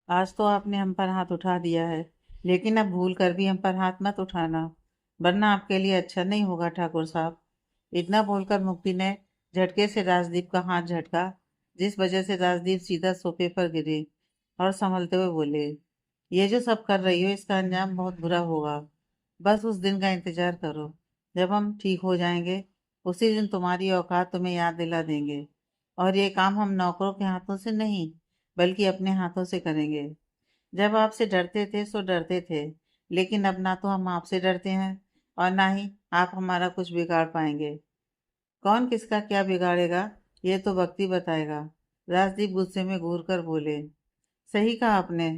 आज तो आपने हम पर हाथ उठा दिया है, लेकिन अब भूल कर भी हम पर हाथ मत उठाना, वरना आपके लिए अच्छा नहीं होगा ठाकुर साहब। इतना बोलकर मुक्ति ने झटके से राजदीप का हाथ झटका, जिस वजह से राजदीप सीधा सोफे पर गिरे और संभलते हुए बोले, ये जो सब कर रही हो इसका अंजाम बहुत बुरा होगा। बस उस दिन का इंतजार करो, जब हम ठीक हो जाएंगे। उसी दिन तुम्हारी औकात तुम्हें याद दिला देंगे। और ये काम हम नौकरों के हाथों से नहीं, बल्कि अपने हाथों से करेंगे। जब आपसे डरते थे सो डरते थे, लेकिन अब ना तो हम आपसे डरते हैं और ना ही आप हमारा कुछ बिगाड़ पाएंगे। कौन किसका क्या बिगाड़ेगा, ये तो वक्त ही बताएगा। राजदीप गुस्से में घूर कर बोले, सही कहा आपने।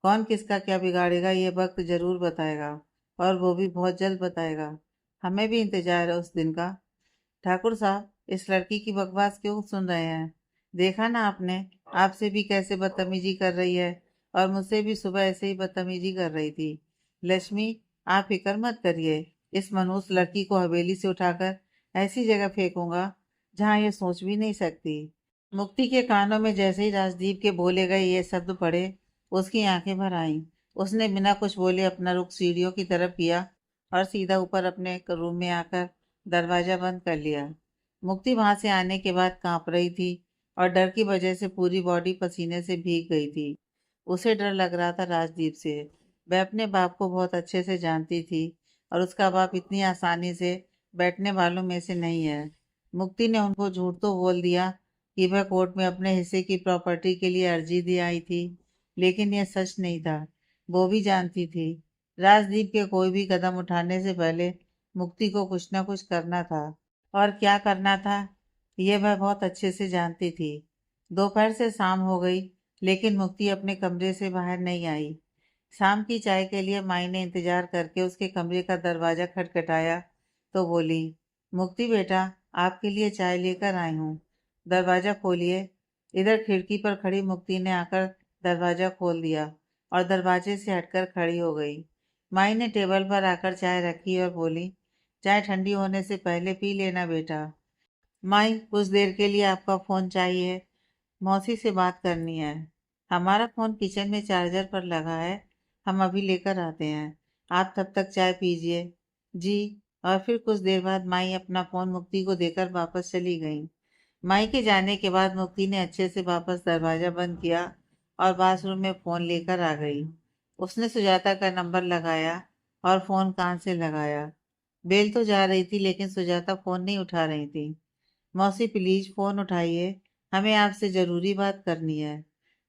कौन किसका क्या बिगाड़ेगा ये वक्त जरूर बताएगा, और वो भी बहुत जल्द बताएगा। हमें भी इंतजार है उस दिन का। ठाकुर साहब, इस लड़की की बकवास क्यों सुन रहे हैं? देखा ना आपने, आपसे भी कैसे बदतमीजी कर रही है, और मुझसे भी सुबह ऐसे ही बदतमीजी कर रही थी। लक्ष्मी, आप फिक्र मत करिए। इस मनहूस लड़की को हवेली से उठाकर ऐसी जगह फेंकूंगा जहां ये सोच भी नहीं सकती। मुक्ति के कानों में जैसे ही राजदीप के बोले गए ये शब्द पड़े, उसकी आंखें भर आईं। उसने बिना कुछ बोले अपना रुख सीढ़ियों की तरफ किया और सीधा ऊपर अपने रूम में आकर दरवाजा बंद कर लिया। मुक्ति वहां से आने के बाद कांप रही थी और डर की वजह से पूरी बॉडी पसीने से भीग गई थी। उसे डर लग रहा था राजदीप से। वह अपने बाप को बहुत अच्छे से जानती थी, और उसका बाप इतनी आसानी से बैठने वालों में से नहीं है। मुक्ति ने उनको झूठ तो बोल दिया कि वह कोर्ट में अपने हिस्से की प्रॉपर्टी के लिए अर्जी दे आई थी, लेकिन यह सच नहीं था। वो भी जानती थी, राजदीप के कोई भी कदम उठाने से पहले मुक्ति को कुछ न कुछ करना था। और क्या करना था, ये वह बहुत अच्छे से जानती थी। दोपहर से शाम हो गई, लेकिन मुक्ति अपने कमरे से बाहर नहीं आई। शाम की चाय के लिए माई ने इंतजार करके उसके कमरे का दरवाजा खटखटाया तो बोली, मुक्ति बेटा, आपके लिए चाय लेकर आई हूँ, दरवाजा खोलिए। इधर खिड़की पर खड़ी मुक्ति ने आकर दरवाजा खोल दिया और दरवाजे से हटकर खड़ी हो गई। माई ने टेबल पर आकर चाय रखी और बोली, चाय ठंडी होने से पहले पी लेना बेटा। माई, कुछ देर के लिए आपका फोन चाहिए, मौसी से बात करनी है। हमारा फोन किचन में चार्जर पर लगा है, हम अभी लेकर आते हैं। आप तब तक चाय पीजिए। जी। और फिर कुछ देर बाद माई अपना फोन मुक्ति को देकर वापस चली गई। माई के जाने के बाद मुक्ति ने अच्छे से वापस दरवाजा बंद किया और बाथरूम में फोन लेकर आ गई। उसने सुजाता का नंबर लगाया और फोन कान से लगाया। बेल तो जा रही थी, लेकिन सुजाता फोन नहीं उठा रही थी। मौसी प्लीज फोन उठाइए, हमें आपसे जरूरी बात करनी है।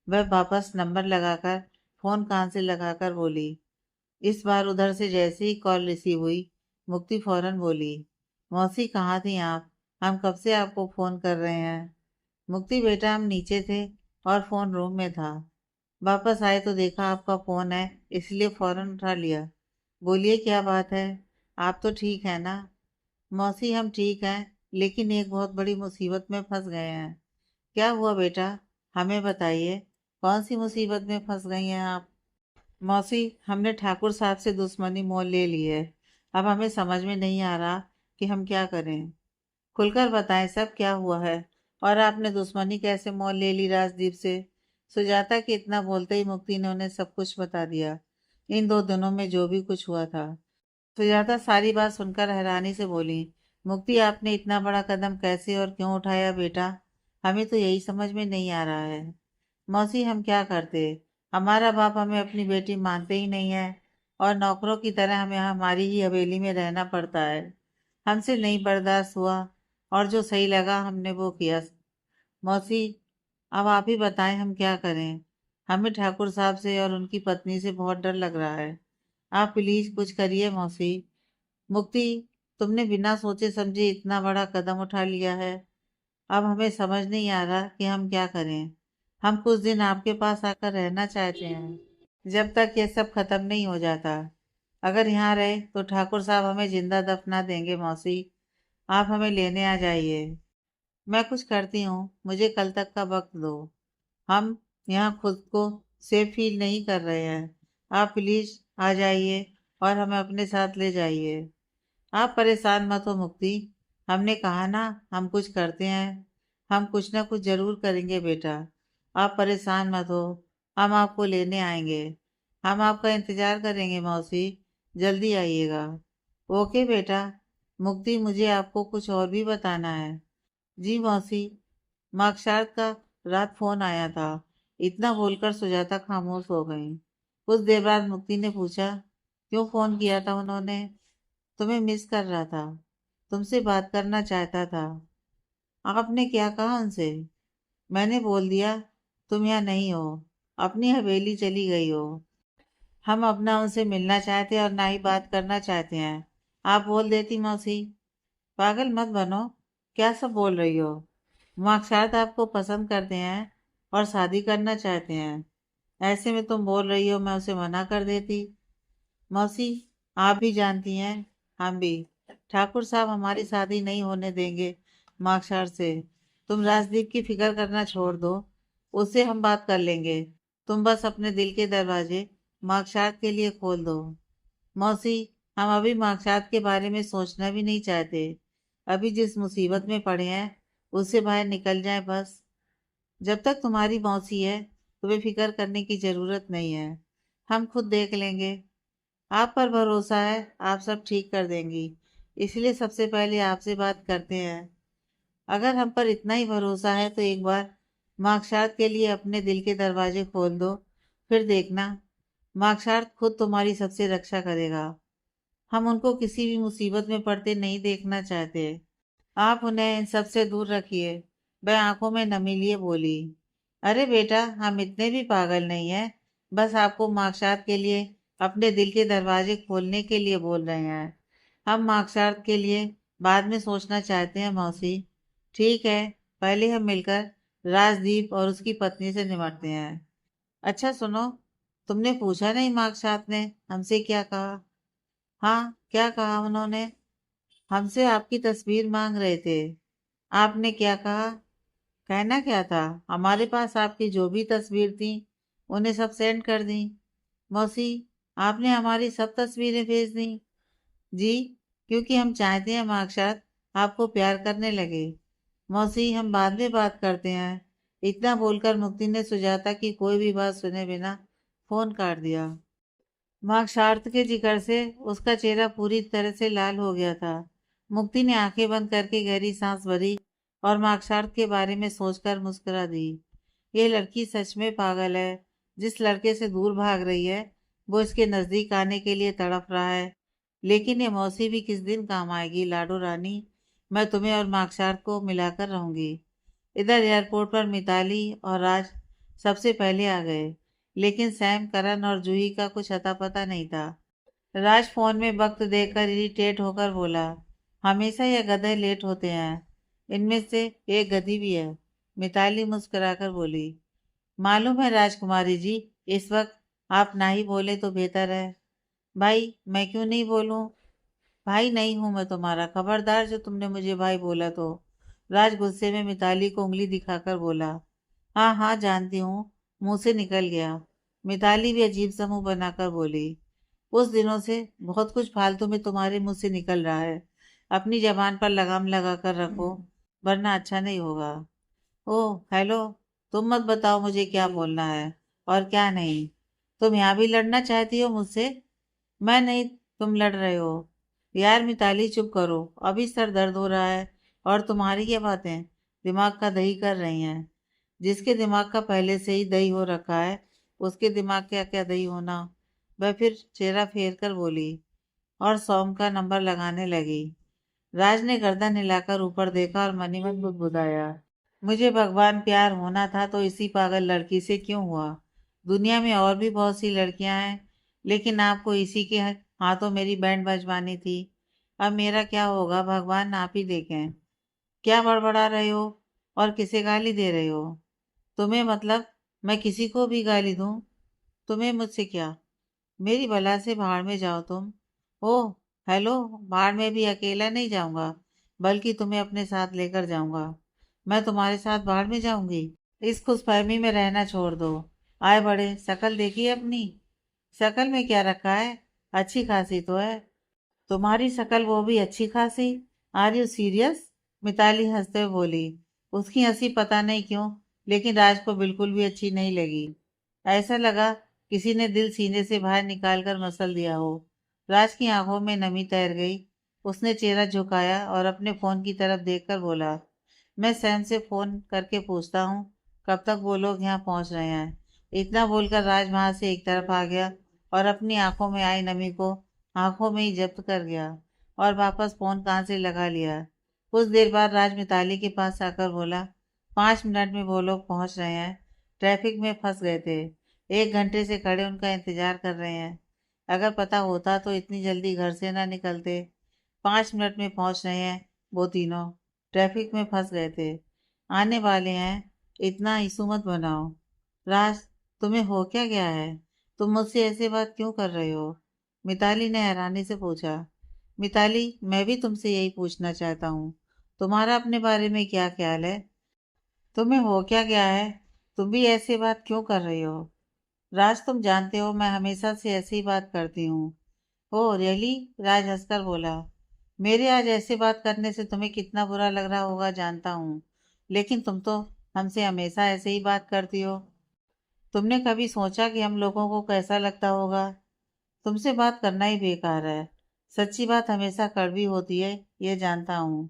वह वापस नंबर लगाकर फोन कान से लगाकर बोली। इस बार उधर से जैसे ही कॉल रिसीव हुई, मुक्ति फौरन बोली, मौसी कहाँ थी आप? हम कब से आपको फोन कर रहे हैं। मुक्ति बेटा, हम नीचे थे और फोन रूम में था। वापस आए तो देखा आपका फोन है, इसलिए फौरन उठा लिया। बोलिए क्या बात है, आप तो ठीक है ना? मौसी, हम ठीक हैं, लेकिन एक बहुत बड़ी मुसीबत में फंस गए हैं। क्या हुआ बेटा, हमें बताइए। कौन सी मुसीबत में फंस गई हैं आप? मौसी, हमने ठाकुर साहब से दुश्मनी मोल ले ली है। अब हमें समझ में नहीं आ रहा कि हम क्या करें। खुलकर बताएं सब क्या हुआ है, और आपने दुश्मनी कैसे मोल ले ली राजदीप से। सुजाता के इतना बोलते ही मुक्ति ने उन्हें सब कुछ बता दिया, इन 2 दिनों में जो भी कुछ हुआ था। सुजाता सारी बात सुनकर हैरानी से बोली, मुक्ति, आपने इतना बड़ा कदम कैसे और क्यों उठाया बेटा? हमें तो यही समझ में नहीं आ रहा है। मौसी, हम क्या करते? हमारा बाप हमें अपनी बेटी मानते ही नहीं है, और नौकरों की तरह हमें हमारी ही हवेली में रहना पड़ता है। हमसे नहीं बर्दाश्त हुआ, और जो सही लगा हमने वो किया। मौसी, अब आप ही बताएं हम क्या करें। हमें ठाकुर साहब से और उनकी पत्नी से बहुत डर लग रहा है। आप प्लीज कुछ करिए मौसी। मुक्ति, तुमने बिना सोचे समझे इतना बड़ा कदम उठा लिया है। अब हमें समझ नहीं आ रहा कि हम क्या करें। हम कुछ दिन आपके पास आकर रहना चाहते हैं, जब तक ये सब खत्म नहीं हो जाता। अगर यहाँ रहे तो ठाकुर साहब हमें जिंदा दफना देंगे मौसी। आप हमें लेने आ जाइए। मैं कुछ करती हूँ, मुझे कल तक का वक्त दो। हम यहाँ खुद को सेफ फील नहीं कर रहे हैं। आप प्लीज आ जाइए और हमें अपने साथ ले जाइए। आप परेशान मत हो मुक्ति, हमने कहा ना, हम कुछ करते हैं। हम कुछ ना कुछ जरूर करेंगे बेटा, आप परेशान मत हो। हम आपको लेने आएंगे। हम आपका इंतजार करेंगे मौसी, जल्दी आइएगा। ओके बेटा। मुक्ति, मुझे आपको कुछ और भी बताना है। जी मौसी। मार्कशार्क का रात फोन आया था। इतना बोलकर सुजाता खामोश हो गई। कुछ देर बाद मुक्ति ने पूछा, क्यों फोन किया था उन्होंने? तुम्हें मिस कर रहा था, तुमसे बात करना चाहता था। आपने क्या कहा उनसे? मैंने बोल दिया तुम यहाँ नहीं हो, अपनी हवेली चली गई हो। हम अपना उनसे मिलना चाहते हैं और ना ही बात करना चाहते हैं। आप बोल देती मौसी। पागल मत बनो, क्या सब बोल रही हो? मार्कशार्क आपको पसंद करते हैं और शादी करना चाहते हैं। ऐसे में तुम बोल रही हो मैं उसे मना कर देती। मौसी, आप भी जानती हैं, हम भी। ठाकुर साहब हमारी शादी नहीं होने देंगे मार्कशार्क से। तुम राजदीप की फिक्र करना छोड़ दो, उससे हम बात कर लेंगे। तुम बस अपने दिल के दरवाजे मार्कशार्क के लिए खोल दो। मौसी, हम अभी मार्कशार्क के बारे में सोचना भी नहीं चाहते। अभी जिस मुसीबत में पड़े हैं उससे बाहर निकल जाए बस। जब तक तुम्हारी मौसी है तुम्हें फिक्र करने की जरूरत नहीं है। हम खुद देख लेंगे। आप पर भरोसा है, आप सब ठीक कर देंगी। इसलिए सबसे पहले आपसे बात करते हैं। अगर हम पर इतना ही भरोसा है तो एक बार मार्कशार्क के लिए अपने दिल के दरवाजे खोल दो, फिर देखना मार्कशार्क खुद तुम्हारी सबसे रक्षा करेगा। हम उनको किसी भी मुसीबत में पड़ते नहीं देखना चाहते। आप उन्हें इन सब से दूर रखिए। वह आंखों में नमी लिए बोली। अरे बेटा, हम इतने भी पागल नहीं हैं। बस आपको मार्कशार्क के लिए अपने दिल के दरवाजे खोलने के लिए बोल रहे हैं। हम मार्कशार्क के लिए बाद में सोचना चाहते हैं मौसी। ठीक है, पहले हम मिलकर राजदीप और उसकी पत्नी से निपटते हैं। अच्छा सुनो, तुमने पूछा नहीं मार्कशार्क ने हमसे क्या कहा? हाँ, क्या कहा उन्होंने? हमसे आपकी तस्वीर मांग रहे थे। आपने क्या कहा? कहना क्या था, हमारे पास आपकी जो भी तस्वीर थी उन्हें सब सेंड कर दी। मौसी, आपने हमारी सब तस्वीरें भेज दी? जी, क्योंकि हम चाहते हैं मार्कशार्क आपको प्यार करने लगे। मौसी, हम बाद में बात करते हैं। इतना बोलकर मुक्ति ने सुजाता की कोई भी बात सुने बिना फोन काट दिया। मार्कशार्क के जिक्र से उसका चेहरा पूरी तरह से लाल हो गया था। मुक्ति ने आंखें बंद करके गहरी सांस भरी और मार्कशार्क के बारे में सोचकर मुस्कुरा दी। ये लड़की सच में पागल है। जिस लड़के से दूर भाग रही है वो इसके नजदीक आने के लिए तड़प रहा है। लेकिन ये मौसी भी किस दिन काम आएगी लाडो रानी। मैं तुम्हें और मार्कशार्क को मिलाकर रहूंगी। इधर एयरपोर्ट पर मिताली और राज सबसे पहले आ गए। लेकिन सैम, करण और जूही का कुछ अता पता नहीं था। राज फोन में वक्त देखकर इरिटेट होकर बोला, हमेशा ये गधे लेट होते हैं। इनमें से एक गधी भी है। मिताली मुस्कुराकर बोली, मालूम है राजकुमारी जी, इस वक्त आप ना ही बोले तो बेहतर है। भाई, मैं क्यों नहीं बोलूं? भाई नहीं हूं मैं तुम्हारा, खबरदार जो तुमने मुझे भाई बोला तो। राज गुस्से में मिताली को उंगली दिखाकर बोला। हाँ हाँ जानती हूँ, मुंह से निकल गया। मिताली भी अजीब सा मुंह बनाकर बोली, उस दिनों से बहुत कुछ फालतू में तुम्हारे मुंह से निकल रहा है। अपनी जबान पर लगाम लगा कर रखो, वरना अच्छा नहीं होगा। ओह हेलो, तुम मत बताओ मुझे क्या बोलना है और क्या नहीं। तुम यहाँ भी लड़ना चाहती हो मुझसे? मैं नहीं, तुम लड़ रहे हो। यार मिताली चुप करो, अभी सर दर्द हो रहा है और तुम्हारी क्या बातें दिमाग का दही कर रही हैं। जिसके दिमाग का पहले से ही दही हो रखा है उसके दिमाग का क्या दही होना। वह फिर चेहरा फेर कर बोली और सौम का नंबर लगाने लगी। राज ने गर्दन हिलाकर ऊपर देखा और मनी मन बुदबुदाया, मुझे भगवान प्यार होना था तो इसी पागल लड़की से क्यों हुआ? दुनिया में और भी बहुत सी लड़कियां हैं, लेकिन आपको इसी के हाथों मेरी बैंड बजवानी थी। अब मेरा क्या होगा भगवान आप ही देखें। क्या बड़बड़ा रहे हो और किसे गाली दे रहे हो? तुम्हें मतलब मैं किसी को भी गाली दूं? तुम्हें मुझसे क्या? मेरी बला से भाड़ में जाओ तुम। ओह हेलो, भाड़ में भी अकेला नहीं जाऊंगा, बल्कि तुम्हें अपने साथ लेकर जाऊंगा। मैं तुम्हारे साथ भाड़ में जाऊंगी? इस खुशफहमी में रहना छोड़ दो। आए बड़े, शकल देखिए अपनी। शकल में क्या रखा है, अच्छी खासी तो है। तुम्हारी शकल वो भी अच्छी खासी। Are you serious? मिताली हंसते हुए बोली। उसकी हंसी पता नहीं क्यों लेकिन राज को बिल्कुल भी अच्छी नहीं लगी। ऐसा लगा किसी ने दिल सीने से बाहर निकाल कर मसल दिया हो। राज की आंखों में नमी तैर गई। उसने चेहरा झुकाया और अपने फोन की तरफ देखकर बोला, मैं सैम से फोन करके पूछता हूँ कब तक वो लोग यहाँ पहुँच रहे हैं। इतना बोलकर राज वहां से एक तरफ आ गया और अपनी आंखों में आई नमी को आंखों में ही जब्त कर गया और वापस फोन कान से लगा लिया। कुछ देर बाद राज मिताली के पास आकर बोला, 5 मिनट में वो लोग पहुंच रहे हैं। ट्रैफिक में फंस गए थे। 1 घंटे से खड़े उनका इंतजार कर रहे हैं। अगर पता होता तो इतनी जल्दी घर से ना निकलते। 5 मिनट में पहुंच रहे हैं वो तीनों। ट्रैफिक में फंस गए थे। आने वाले हैं। इतना इशू मत बनाओ। राज, तुम्हें हो क्या गया है? तुम मुझसे ऐसे बात क्यों कर रहे हो? मिताली ने हैरानी से पूछा। मिताली, मैं भी तुमसे यही पूछना चाहता हूँ। तुम्हारा अपने बारे में क्या ख्याल है? तुम्हें हो क्या गया है? तुम भी ऐसी बात क्यों कर रही हो? राज, तुम जानते हो मैं हमेशा से ऐसी ही बात करती हूँ। Oh really? राज हंसकर बोला। मेरे आज ऐसे बात करने से तुम्हें कितना बुरा लग रहा होगा जानता हूँ, लेकिन तुम तो हमसे हमेशा ऐसे ही बात करती हो। तुमने कभी सोचा कि हम लोगों को कैसा लगता होगा? तुमसे बात करना ही बेकार है। सच्ची बात हमेशा कड़वी होती है, ये जानता हूँ।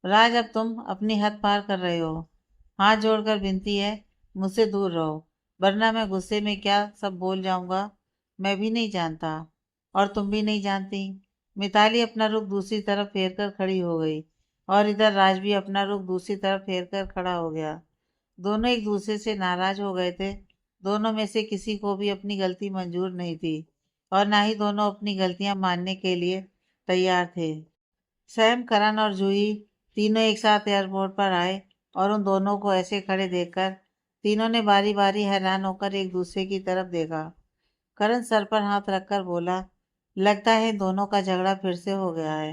राज, अब तुम अपनी हद पार कर रहे हो। हाथ जोड़कर विनती है, मुझसे दूर रहो, वरना मैं गुस्से में क्या सब बोल जाऊंगा मैं भी नहीं जानता, और तुम भी नहीं जानती। मिताली अपना रुख दूसरी तरफ फेर कर खड़ी हो गई और इधर राज भी अपना रुख दूसरी तरफ फेर कर खड़ा हो गया। दोनों एक दूसरे से नाराज हो गए थे। दोनों में से किसी को भी अपनी गलती मंजूर नहीं थी और ना ही दोनों अपनी गलतियां मानने के लिए तैयार थे। सैम, करण और जूही तीनों एक साथ एयरपोर्ट पर आए और उन दोनों को ऐसे खड़े देखकर तीनों ने बारी बारी हैरान होकर एक दूसरे की तरफ देखा। करण सर पर हाथ रखकर बोला, लगता है दोनों का झगड़ा फिर से हो गया है।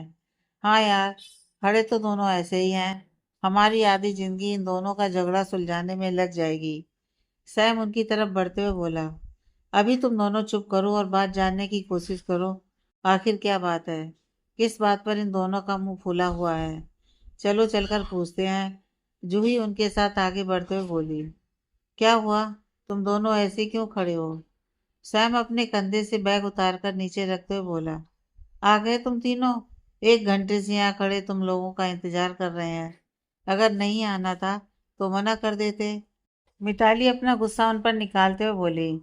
हाँ यार, खड़े तो दोनों ऐसे ही हैं। हमारी आधी जिंदगी इन दोनों का झगड़ा सुलझाने में लग जाएगी। सैम उनकी तरफ बढ़ते हुए बोला, अभी तुम दोनों चुप करो और बात जानने की कोशिश करो। आखिर क्या बात है? किस बात पर इन दोनों का मुंह फूला हुआ है? चलो चलकर पूछते हैं। जूही उनके साथ आगे बढ़ते हुए बोली। क्या हुआ? तुम दोनों ऐसे क्यों खड़े हो? सैम अपने कंधे से बैग उतारकर नीचे रखते हुए बोला, आ गए तुम तीनों? 1 घंटे से यहाँ खड़े तुम लोगों का इंतजार कर रहे हैं। अगर नहीं आना था तो मना कर देते। मिताली अपना गुस्सा उन पर निकालते हुए बोली,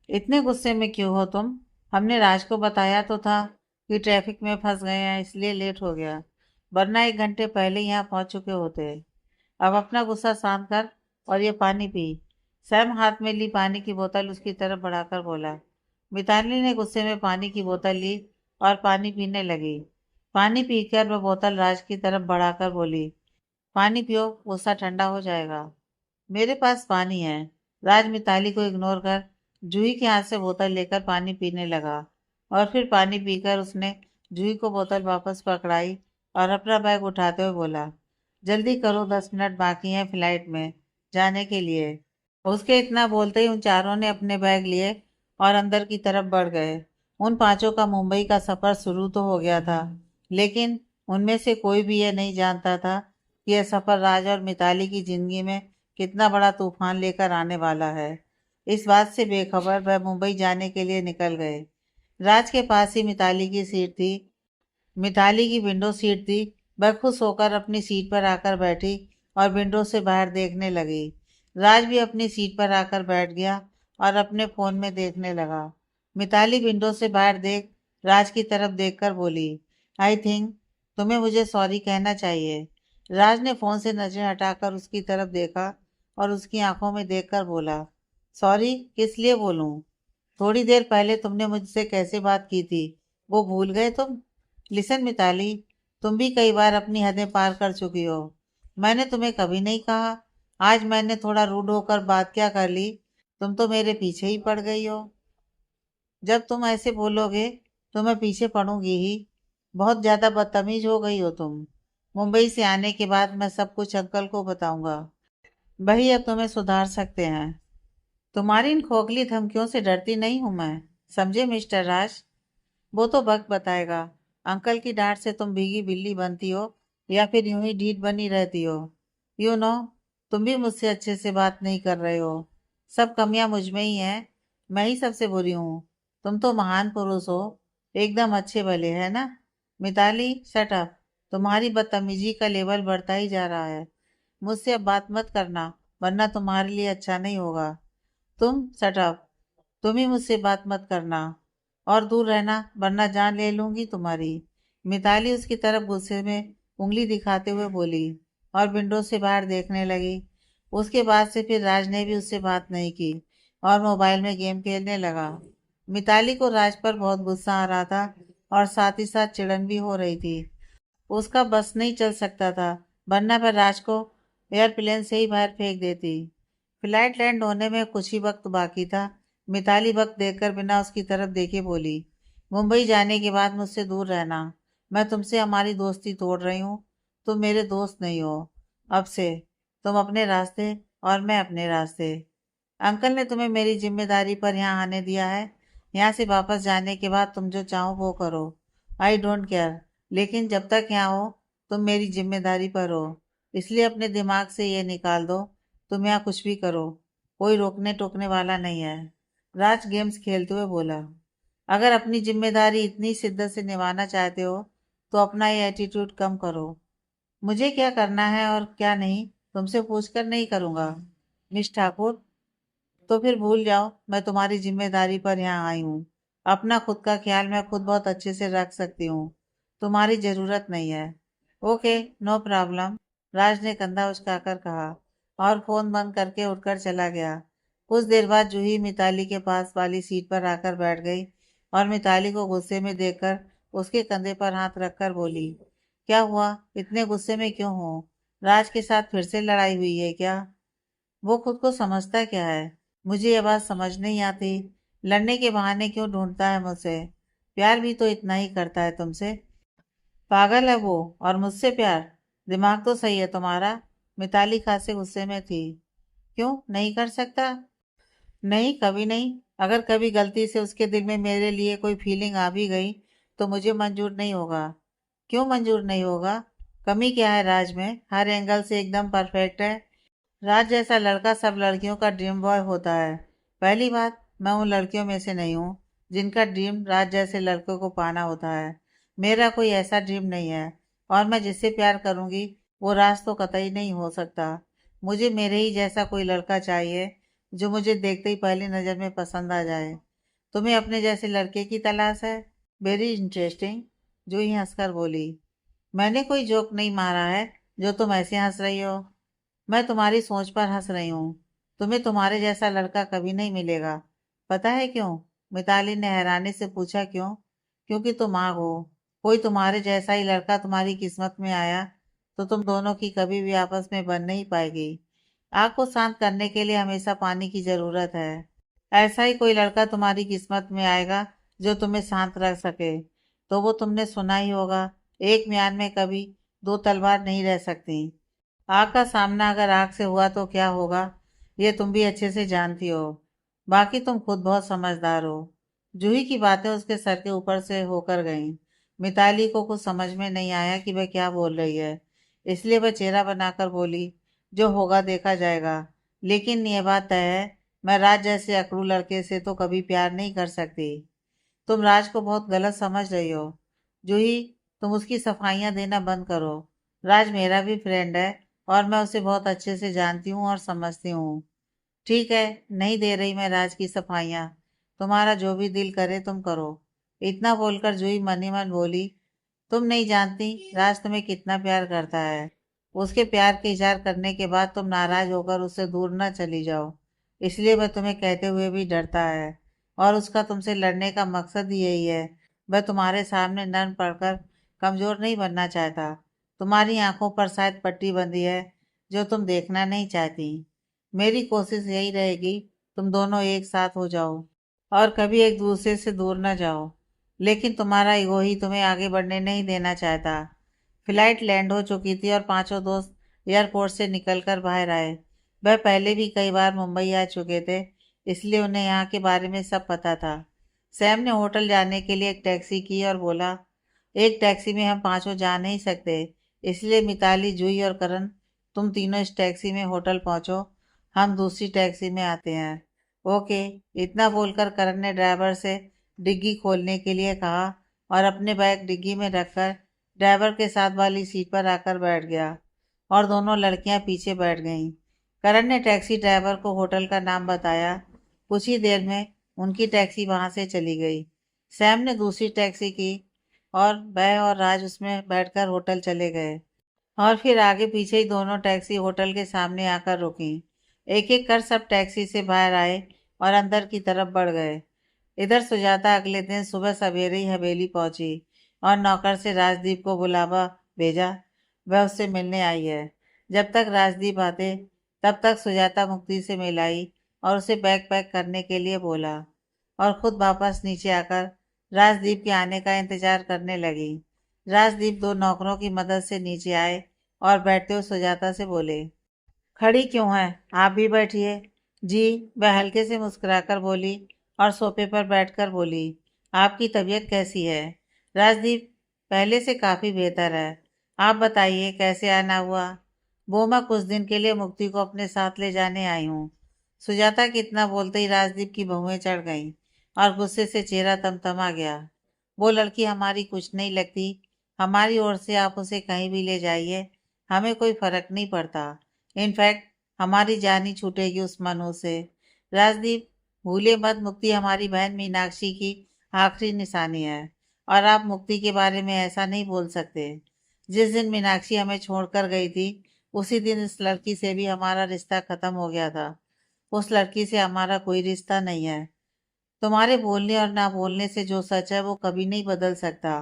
इतने गुस्से में क्यों हो तुम? हमने राज को बताया तो था कि ट्रैफिक में फंस गए हैं इसलिए लेट हो गया, वरना 1 घंटे पहले यहाँ पहुंच चुके होते। अब अपना गुस्सा शांत कर और ये पानी पी। सैम हाथ में ली पानी की बोतल उसकी तरफ बढ़ाकर बोला। मिताली ने गुस्से में पानी की बोतल ली और पानी पीने लगी। पानी पीकर वह बोतल राज की तरफ बढ़ाकर बोली, पानी पियो, गुस्सा ठंडा हो जाएगा। मेरे पास पानी है। राज मिताली को इग्नोर कर जूही के हाथ से बोतल लेकर पानी पीने लगा और फिर पानी पीकर उसने जूही को बोतल वापस पकड़ाई और अपना बैग उठाते हुए बोला, जल्दी करो, 10 मिनट बाकी हैं फ्लाइट में जाने के लिए। उसके इतना बोलते ही उन चारों ने अपने बैग लिए और अंदर की तरफ बढ़ गए। उन पांचों का मुंबई का सफर शुरू तो हो गया था, लेकिन उनमें से कोई भी यह नहीं जानता था कि यह सफर राज और मिताली की जिंदगी में कितना बड़ा तूफान लेकर आने वाला है। इस बात से बेखबर वह मुंबई जाने के लिए निकल गए। राज के पास ही मिताली की सीट थी। मिताली की विंडो सीट थी। वह खुश होकर अपनी सीट पर आकर बैठी और विंडो से बाहर देखने लगी। राज भी अपनी सीट पर आकर बैठ गया और अपने फोन में देखने लगा। मिताली विंडो से बाहर देख राज की तरफ देखकर बोली, आई थिंक तुम्हें मुझे सॉरी कहना चाहिए। राज ने फोन से नजर हटाकर उसकी तरफ देखा और उसकी आंखों में देखकर बोला, सॉरी किस लिए बोलूं? थोड़ी देर पहले तुमने मुझसे कैसे बात की थी वो भूल गए तुम? लिसन मिताली, तुम भी कई बार अपनी हदें पार कर चुकी हो। मैंने तुम्हें कभी नहीं कहा। आज मैंने थोड़ा रूड होकर बात क्या कर ली, तुम तो मेरे पीछे ही पड़ गई हो। जब तुम ऐसे बोलोगे तो मैं पीछे पड़ूंगी ही। बहुत ज्यादा बदतमीज हो गई हो तुम। मुंबई से आने के बाद मैं सब कुछ अंकल को बताऊंगा। वही अब तुम्हें सुधार सकते हैं। तुम्हारी इन खोखली धमकियों से डरती नहीं हूं मैं, समझे मिस्टर राज। वो तो वक्त बताएगा। अंकल की डांट से तुम भीगी बिल्ली बनती हो या फिर यूं ही ढीठ बनी रहती हो। यू नो तुम भी मुझसे अच्छे से बात नहीं कर रहे हो। सब कमियां मुझ में ही हैं। मैं ही सबसे बुरी हूँ। तुम तो महान पुरुष हो, एकदम अच्छे भले, है ना? Mitali, shut up. तुम्हारी बदतमीजी का लेवल बढ़ता ही जा रहा है। मुझसे अब बात मत करना, वरना तुम्हारे लिए अच्छा नहीं होगा। तुम शट अप। तुम ही मुझसे बात मत करना और दूर रहना, वरना जान ले लूंगी तुम्हारी। मिताली उसकी तरफ गुस्से में उंगली दिखाते हुए बोली और विंडो से बाहर देखने लगी। उसके बाद से फिर राज ने भी उससे बात नहीं की और मोबाइल में गेम खेलने लगा। मिताली को राज पर बहुत गुस्सा आ रहा था और साथ ही साथ चिढ़न भी हो रही थी। उसका बस नहीं चल सकता था, वरना मैं राज को एयरप्लेन से ही बाहर फेंक देती। फ्लाइट लैंड होने में कुछ ही वक्त बाकी था। मिताली वक्त देखकर बिना उसकी तरफ देखे बोली, मुंबई जाने के बाद मुझसे दूर रहना। मैं तुमसे हमारी दोस्ती तोड़ रही हूँ। तुम मेरे दोस्त नहीं हो। अब से तुम अपने रास्ते और मैं अपने रास्ते। अंकल ने तुम्हें मेरी जिम्मेदारी पर यहाँ आने दिया है। यहाँ से वापस जाने के बाद तुम जो चाहो वो करो। I don't care. लेकिन जब तक यहाँ हो, तुम मेरी जिम्मेदारी पर हो। इसलिए अपने दिमाग से ये निकाल दो, तुम यहाँ कुछ भी करो, कोई रोकने टोकने वाला नहीं है। राज गेम्स खेलते हुए बोला, अगर अपनी जिम्मेदारी इतनी शिद्दत से निभाना चाहते हो तो अपना ये एटीट्यूड कम करो। मुझे क्या करना है और क्या नहीं तुमसे पूछकर नहीं करूँगा। मिस ठाकुर, तो फिर भूल जाओ मैं तुम्हारी जिम्मेदारी पर यहाँ आई हूँ। अपना खुद का ख्याल मैं खुद बहुत अच्छे से रख सकती हूँ। तुम्हारी जरूरत नहीं है। Okay, no problem. राज ने कंधा उचकाकर कहा और फोन बंद करके उठकर चला गया। कुछ देर बाद जूही मिताली के पास वाली सीट पर आकर बैठ गई और मिताली को गुस्से में देखकर उसके कंधे पर हाथ रखकर बोली, क्या हुआ? इतने गुस्से में क्यों हो? राज के साथ फिर से लड़ाई हुई है क्या? वो खुद को समझता क्या है? मुझे ये बात समझ नहीं आती। लड़ने के बहाने क्यों ढूंढता है मुझसे? प्यार भी तो इतना ही करता है तुमसे। पागल है वो, और मुझसे प्यार? दिमाग तो सही है तुम्हारा। मिताली खासे गुस्से में थी। क्यों नहीं कर सकता? नहीं, कभी नहीं। अगर कभी गलती से उसके दिल में मेरे लिए कोई फीलिंग आ भी गई तो मुझे मंजूर नहीं होगा। क्यों मंजूर नहीं होगा? कमी क्या है राज में? हर एंगल से एकदम परफेक्ट है। राज जैसा लड़का सब लड़कियों का ड्रीम बॉय होता है। पहली बात, मैं उन लड़कियों में से नहीं हूँ जिनका ड्रीम राज जैसे लड़कों को पाना होता है। मेरा कोई ऐसा ड्रीम नहीं है। और मैं जिससे प्यार करूंगी वो राज तो कतई नहीं हो सकता। मुझे मेरे ही जैसा कोई लड़का चाहिए जो मुझे देखते ही पहली नज़र में पसंद आ जाए। तुम्हें अपने जैसे लड़के की तलाश है? वेरी इंटरेस्टिंग, जो ही हंसकर बोली। मैंने कोई जोक नहीं मारा है जो तुम ऐसे हंस रही हो। मैं तुम्हारी सोच पर हंस रही हूँ। तुम्हें तुम्हारे जैसा लड़का कभी नहीं मिलेगा। पता है क्यों? मिताली ने हैरानी से पूछा। क्यों? क्योंकि तुम आग हो। कोई तुम्हारे जैसा ही लड़का तुम्हारी किस्मत में आया तो तुम दोनों की कभी भी आपस में बन नहीं पाएगी। आग को शांत करने के लिए हमेशा पानी की जरूरत है। ऐसा ही कोई लड़का तुम्हारी किस्मत में आएगा जो तुम्हें शांत रख सके। तो वो तुमने सुना ही होगा, एक म्यान में कभी दो तलवार नहीं रह सकती। आग का सामना अगर आग से हुआ तो क्या होगा, ये तुम भी अच्छे से जानती हो। बाकी तुम खुद बहुत समझदार हो। जूही की बातें उसके सर के ऊपर से होकर गईं। मिताली को कुछ समझ में नहीं आया कि वह क्या बोल रही है, इसलिए वह चेहरा बनाकर बोली, जो होगा देखा जाएगा। लेकिन ये बात तय है, मैं राज जैसे अकड़ू लड़के से तो कभी प्यार नहीं कर सकती। तुम राज को बहुत गलत समझ रही हो। जूही, तुम उसकी सफाइयाँ देना बंद करो। राज मेरा भी फ्रेंड है और मैं उसे बहुत अच्छे से जानती हूँ और समझती हूँ। ठीक है, नहीं दे रही मैं राज की सफाइयाँ। तुम्हारा जो भी दिल करे तुम करो। इतना बोलकर जूही मन ही मन बोली, तुम नहीं जानती राज तुम्हें कितना प्यार करता है। उसके प्यार के इजहार करने के बाद तुम नाराज होकर उससे दूर न चली जाओ। इसलिए वह तुम्हें कहते हुए भी डरता है और उसका तुमसे लड़ने का मकसद ही यही है। वह तुम्हारे सामने नर्म पड़कर कमजोर नहीं बनना चाहता। तुम्हारी आंखों पर शायद पट्टी बंधी है जो तुम देखना नहीं चाहती। मेरी कोशिश यही रहेगी, तुम दोनों एक साथ हो जाओ और कभी एक दूसरे से दूर न जाओ। लेकिन तुम्हारा ईगो ही तुम्हें आगे बढ़ने नहीं देना चाहता। फ्लाइट लैंड हो चुकी थी और पांचों दोस्त एयरपोर्ट से निकलकर बाहर आए। वह पहले भी कई बार मुंबई आ चुके थे, इसलिए उन्हें यहाँ के बारे में सब पता था। सैम ने होटल जाने के लिए एक टैक्सी की और बोला, एक टैक्सी में हम पांचों जा नहीं सकते, इसलिए मिताली, जूही और करण, तुम तीनों इस टैक्सी में होटल पहुंचो। हम दूसरी टैक्सी में आते हैं। ओके। इतना बोलकर करण ने ड्राइवर से डिग्गी खोलने के लिए कहा और अपने बैग डिग्गी में रखकर ड्राइवर के साथ वाली सीट पर आकर बैठ गया और दोनों लड़कियां पीछे बैठ गईं। करण ने टैक्सी ड्राइवर को होटल का नाम बताया। कुछ ही देर में उनकी टैक्सी वहां से चली गई। सैम ने दूसरी टैक्सी की और वह और राज उसमें बैठकर होटल चले गए और फिर आगे पीछे ही दोनों टैक्सी होटल के सामने आकर रुकी। एक एक कर सब टैक्सी से बाहर आए और अंदर की तरफ बढ़ गए। इधर सुजाता अगले दिन सुबह सवेरे ही हवेली पहुंची और नौकर से राजदीप को बुलावा भेजा। वह उससे मिलने आई है। जब तक राजदीप आते तब तक सुजाता मुक्ति से मिलाई और उसे बैग पैक करने के लिए बोला और खुद वापस नीचे आकर राजदीप के आने का इंतजार करने लगी। राजदीप दो नौकरों की मदद से नीचे आए और बैठते हुए सुजाता से बोले, खड़ी क्यों है? आप भी बैठिए। जी, वह हल्के से मुस्कुराकर बोली और सोफे पर बैठकर बोली, आपकी तबीयत कैसी है? राजदीप, पहले से काफी बेहतर है। आप बताइए कैसे आना हुआ? वो मैं कुछ दिन के लिए मुक्ति को अपने साथ ले जाने आई हूँ। सुजाता के इतना बोलते ही राजदीप की बहुएं चढ़ गईं और गुस्से से चेहरा तमतमा गया। वो लड़की हमारी कुछ नहीं लगती। हमारी ओर से आप उसे कहीं भी ले जाइए, हमें कोई फर्क नहीं पड़ता। इनफैक्ट हमारी जान ही छूटेगी उस मनु से। राजदीप, भूले मत, मुक्ति हमारी बहन मीनाक्षी की आखिरी निशानी है और आप मुक्ति के बारे में ऐसा नहीं बोल सकते। जिस दिन मीनाक्षी हमें छोड़कर गई थी उसी दिन इस लड़की से भी हमारा रिश्ता खत्म हो गया था। उस लड़की से हमारा कोई रिश्ता नहीं है। तुम्हारे बोलने और ना बोलने से जो सच है वो कभी नहीं बदल सकता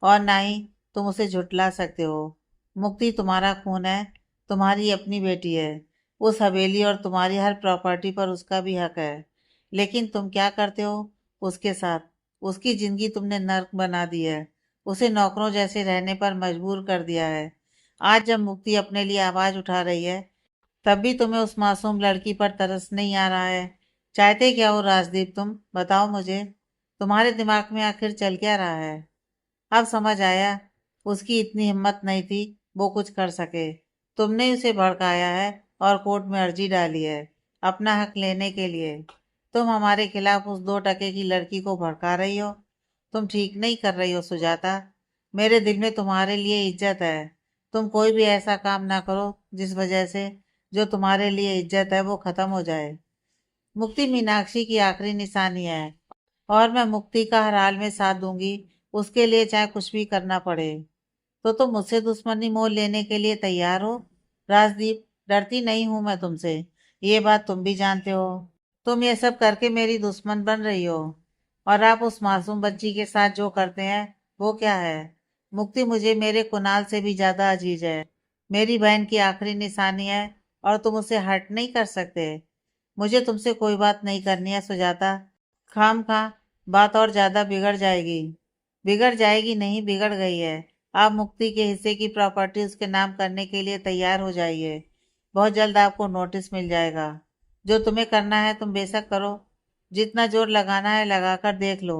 और ना ही तुम उसे झुटला सकते हो। मुक्ति तुम्हारा खून है, तुम्हारी अपनी बेटी है। उस हवेली और तुम्हारी हर प्रॉपर्टी पर उसका भी हक है। लेकिन तुम क्या करते हो उसके साथ? उसकी जिंदगी तुमने नर्क बना दी है। उसे नौकरों जैसे रहने पर मजबूर कर दिया है। आज जब मुक्ति अपने लिए आवाज उठा रही है तब भी तुम्हें उस मासूम लड़की पर तरस नहीं आ रहा है। चाहते क्या हो राजदीप? तुम बताओ मुझे, तुम्हारे दिमाग में आखिर चल क्या रहा है? अब समझ आया, उसकी इतनी हिम्मत नहीं थी वो कुछ कर सके। तुमने उसे भड़काया है और कोर्ट में अर्जी डाली है अपना हक लेने के लिए। तुम हमारे खिलाफ उस 2 टके की लड़की को भड़का रही हो। तुम ठीक नहीं कर रही हो सुजाता। मेरे दिल में तुम्हारे लिए इज्जत है। तुम कोई भी ऐसा काम ना करो जिस वजह से जो तुम्हारे लिए इज्जत है वो खत्म हो जाए। मुक्ति मीनाक्षी की आखिरी निशानी है और मैं मुक्ति का हर हाल में साथ दूंगी, उसके लिए चाहे कुछ भी करना पड़े। तो तुम मुझसे दुश्मनी मोल लेने के लिए तैयार हो? राजदीप, डरती नहीं हूं मैं तुमसे, ये बात तुम भी जानते हो। तुम ये सब करके मेरी दुश्मन बन रही हो और आप उस मासूम बच्ची के साथ जो करते हैं वो क्या है? मुक्ति मुझे मेरे कुणाल से भी ज्यादा अजीज है। मेरी बहन की आखिरी निशानी है और तुम उसे हर्ट नहीं कर सकते। मुझे तुमसे कोई बात नहीं करनी है सुजाता। खाम खा बात और ज्यादा बिगड़ जाएगी। बिगड़ जाएगी नहीं, बिगड़ गई है। आप मुक्ति के हिस्से की प्रॉपर्टी उसके नाम करने के लिए तैयार हो जाइए। बहुत जल्द आपको नोटिस मिल जाएगा। जो तुम्हें करना है तुम बेशक करो। जितना जोर लगाना है लगा कर देख लो।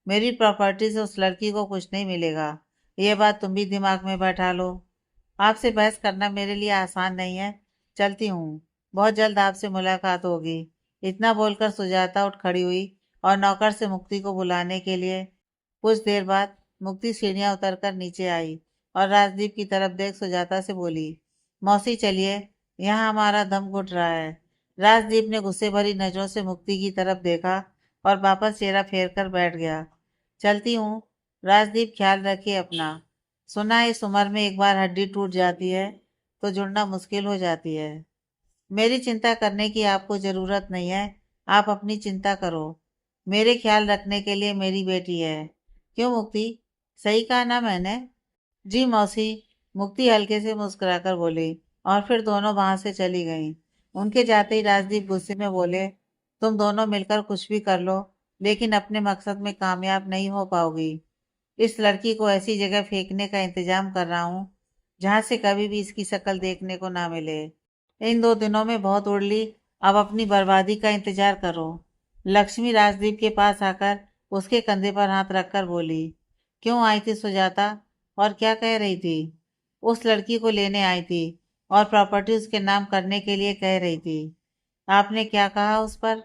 मेरी प्रॉपर्टी से उस लड़की को कुछ नहीं मिलेगा। ये बात तुम भी दिमाग में बैठा लो। आपसे बहस करना मेरे लिए आसान नहीं है। चलती हूँ। बहुत जल्द आपसे मुलाकात होगी। इतना बोलकर सुजाता उठ खड़ी हुई और नौकर से मुक्ति को बुलाने के लिए। कुछ देर बाद मुक्ति सीढ़ियां उतरकर नीचे आई और राजदीप की तरफ देख सुजाता से बोली, मौसी चलिए, यहाँ हमारा दम घुट रहा है। राजदीप ने गुस्से भरी नजरों से मुक्ति की तरफ देखा और वापस चेहरा फेर कर बैठ गया। चलती हूँ। राजदीप, ख्याल रखिए अपना। सुना है इस उम्र में एक बार हड्डी टूट जाती है तो जुड़ना मुश्किल हो जाती है। मेरी चिंता करने की आपको जरूरत नहीं है। आप अपनी चिंता करो। मेरे ख्याल रखने के लिए मेरी बेटी है। क्यों मुक्ति, सही कहा ना मैंने? जी मौसी, मुक्ति हल्के से मुस्कुराकर बोली और फिर दोनों वहां से चली गईं। उनके जाते ही राजदीप गुस्से में बोले, तुम दोनों मिलकर कुछ भी कर लो लेकिन अपने मकसद में कामयाब नहीं हो पाओगी। इस लड़की को ऐसी जगह फेंकने का इंतजाम कर रहा हूँ जहां से कभी भी इसकी शक्ल देखने को ना मिले। इन 2 दिनों में बहुत उड़ ली, अब अपनी बर्बादी का इंतजार करो। लक्ष्मी राजदीप के पास आकर उसके कंधे पर हाथ रखकर बोली, क्यों आई थी सुजाता और क्या कह रही थी? उस लड़की को लेने आई थी और प्रॉपर्टी उसके नाम करने के लिए कह रही थी। आपने क्या कहा उस पर?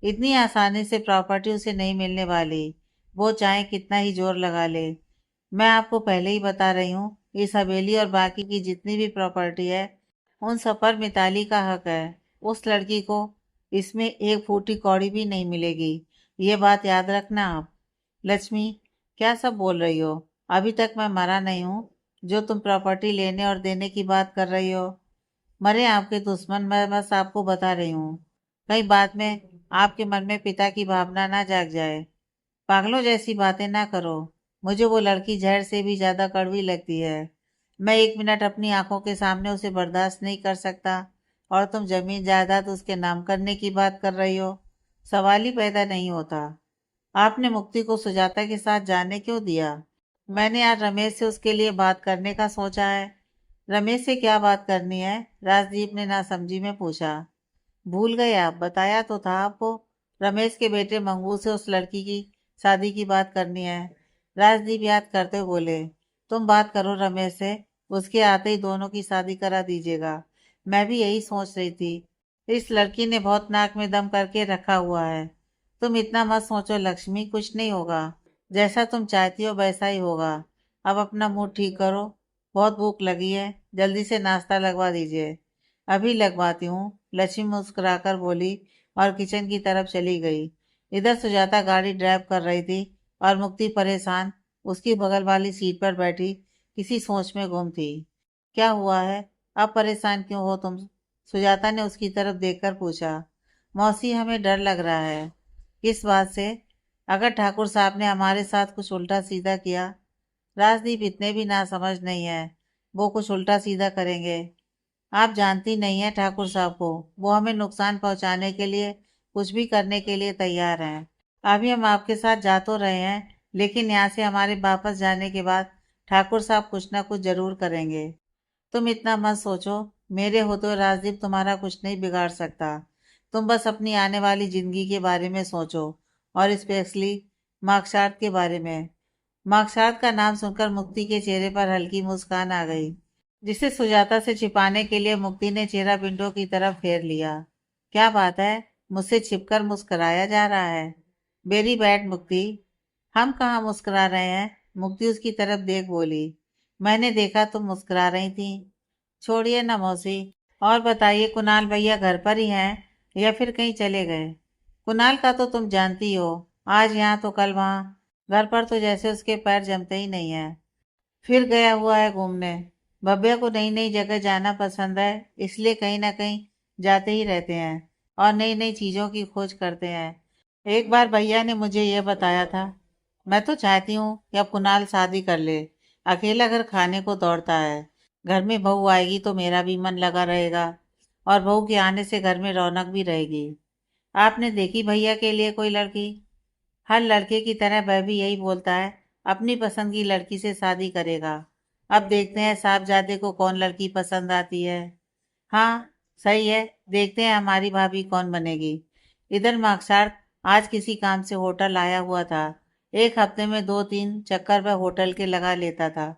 इतनी आसानी से प्रॉपर्टी उसे नहीं मिलने वाली, वो चाहे कितना ही जोर लगा ले। मैं आपको पहले ही बता रही हूँ, इस हवेली और बाकी की जितनी भी प्रॉपर्टी है, उन सब पर मिताली का हक है। उस लड़की को इसमें एक फूटी कौड़ी भी नहीं मिलेगी, ये बात याद रखना आप। लक्ष्मी, क्या सब बोल रही हो? अभी तक मैं मरा नहीं हूँ जो तुम प्रॉपर्टी लेने और देने की बात कर रही हो। मरे आपके दुश्मन, मैं बस आपको बता रही हूँ, कई बात में आपके मन में पिता की भावना ना जाग जाए। पागलों जैसी बातें ना करो। मुझे वो लड़की जहर से भी ज्यादा कड़वी लगती है। मैं एक मिनट अपनी आंखों के सामने उसे बर्दाश्त नहीं कर सकता, और तुम जमीन जायदाद उसके नाम करने की बात कर रही हो। सवाल ही पैदा नहीं होता। आपने मुक्ति को सुजाता के साथ जाने क्यों दिया? मैंने आज रमेश से उसके लिए बात करने का सोचा है। रमेश से क्या बात करनी है? राजदीप ने नासमझी में पूछा। भूल गए आप? बताया तो था आपको, रमेश के बेटे मंगू से उस लड़की की शादी की बात करनी है। राजदीप याद करते हुए बोले। तुम बात करो रमेश से, उसके आते ही दोनों की शादी करा दीजिएगा। मैं भी यही सोच रही थी। इस लड़की ने बहुत नाक में दम करके रखा हुआ है। तुम इतना मत सोचो लक्ष्मी, कुछ नहीं होगा। जैसा तुम चाहती हो वैसा ही होगा। अब अपना मूड ठीक करो। बहुत भूख लगी है, जल्दी से नाश्ता लगवा दीजिए। अभी लगवाती हूँ, लक्ष्मी मुस्कुराकर बोली और किचन की तरफ चली गई। इधर सुजाता गाड़ी ड्राइव कर रही थी और मुक्ति परेशान उसकी बगल वाली सीट पर बैठी किसी सोच में गुम थी। क्या हुआ है? अब परेशान क्यों हो तुम? सुजाता ने उसकी तरफ देखकर पूछा। मौसी, हमें डर लग रहा है। किस बात से? अगर ठाकुर साहब ने हमारे साथ कुछ उल्टा सीधा किया। राजदीप इतने भी नासमझ नहीं है, वो कुछ उल्टा सीधा करेंगे। आप जानती नहीं है ठाकुर साहब को, वो हमें नुकसान पहुंचाने के लिए कुछ भी करने के लिए तैयार हैं। अभी हम आपके साथ जा तो रहे हैं, लेकिन यहाँ से हमारे वापस जाने के बाद ठाकुर साहब कुछ ना कुछ जरूर करेंगे। तुम इतना मत सोचो, मेरे होते हुए राजदीप तुम्हारा कुछ नहीं बिगाड़ सकता। तुम बस अपनी आने वाली जिंदगी के बारे में सोचो, और स्पेशली मार्कशार्ट के बारे में। मार्कशार्ट का नाम सुनकर मुक्ति के चेहरे पर हल्की मुस्कान आ गई, जिसे सुजाता से छिपाने के लिए मुक्ति ने चेहरा विंडो की तरफ फेर लिया। क्या बात है, मुझसे छिपकर मुस्कुराया जा रहा है? वेरी बैड मुक्ति। हम कहाँ मुस्कुरा रहे हैं? मुक्ति उसकी तरफ देख बोली। मैंने देखा तुम मुस्कुरा रही थी। छोड़िए ना मौसी, और बताइए, कुणाल भैया घर पर ही हैं या फिर कहीं चले गए? कुणाल का तो तुम जानती हो, आज यहाँ तो कल वहाँ। घर पर तो जैसे उसके पैर जमते ही नहीं है। फिर गया हुआ है घूमने। भव्या को नई नई जगह जाना पसंद है, इसलिए कहीं ना कहीं जाते ही रहते हैं और नई नई चीजों की खोज करते हैं। एक बार भैया ने मुझे यह बताया था। मैं तो चाहती हूँ कि अब कुणाल शादी कर ले। अकेला घर खाने को दौड़ता है। घर में बहू आएगी तो मेरा भी मन लगा रहेगा, और बहू के आने से घर में रौनक भी रहेगी। आपने देखी भैया के लिए कोई लड़की? हर लड़के की तरह वह भी यही बोलता है, अपनी पसंद की लड़की से शादी करेगा। अब देखते हैं साहबजादे को कौन लड़की पसंद आती है। हाँ, सही है, देखते हैं हमारी भाभी कौन बनेगी। इधर मार्कसार आज किसी काम से होटल आया हुआ था। एक हफ्ते में 2-3 चक्कर वह होटल के लगा लेता था।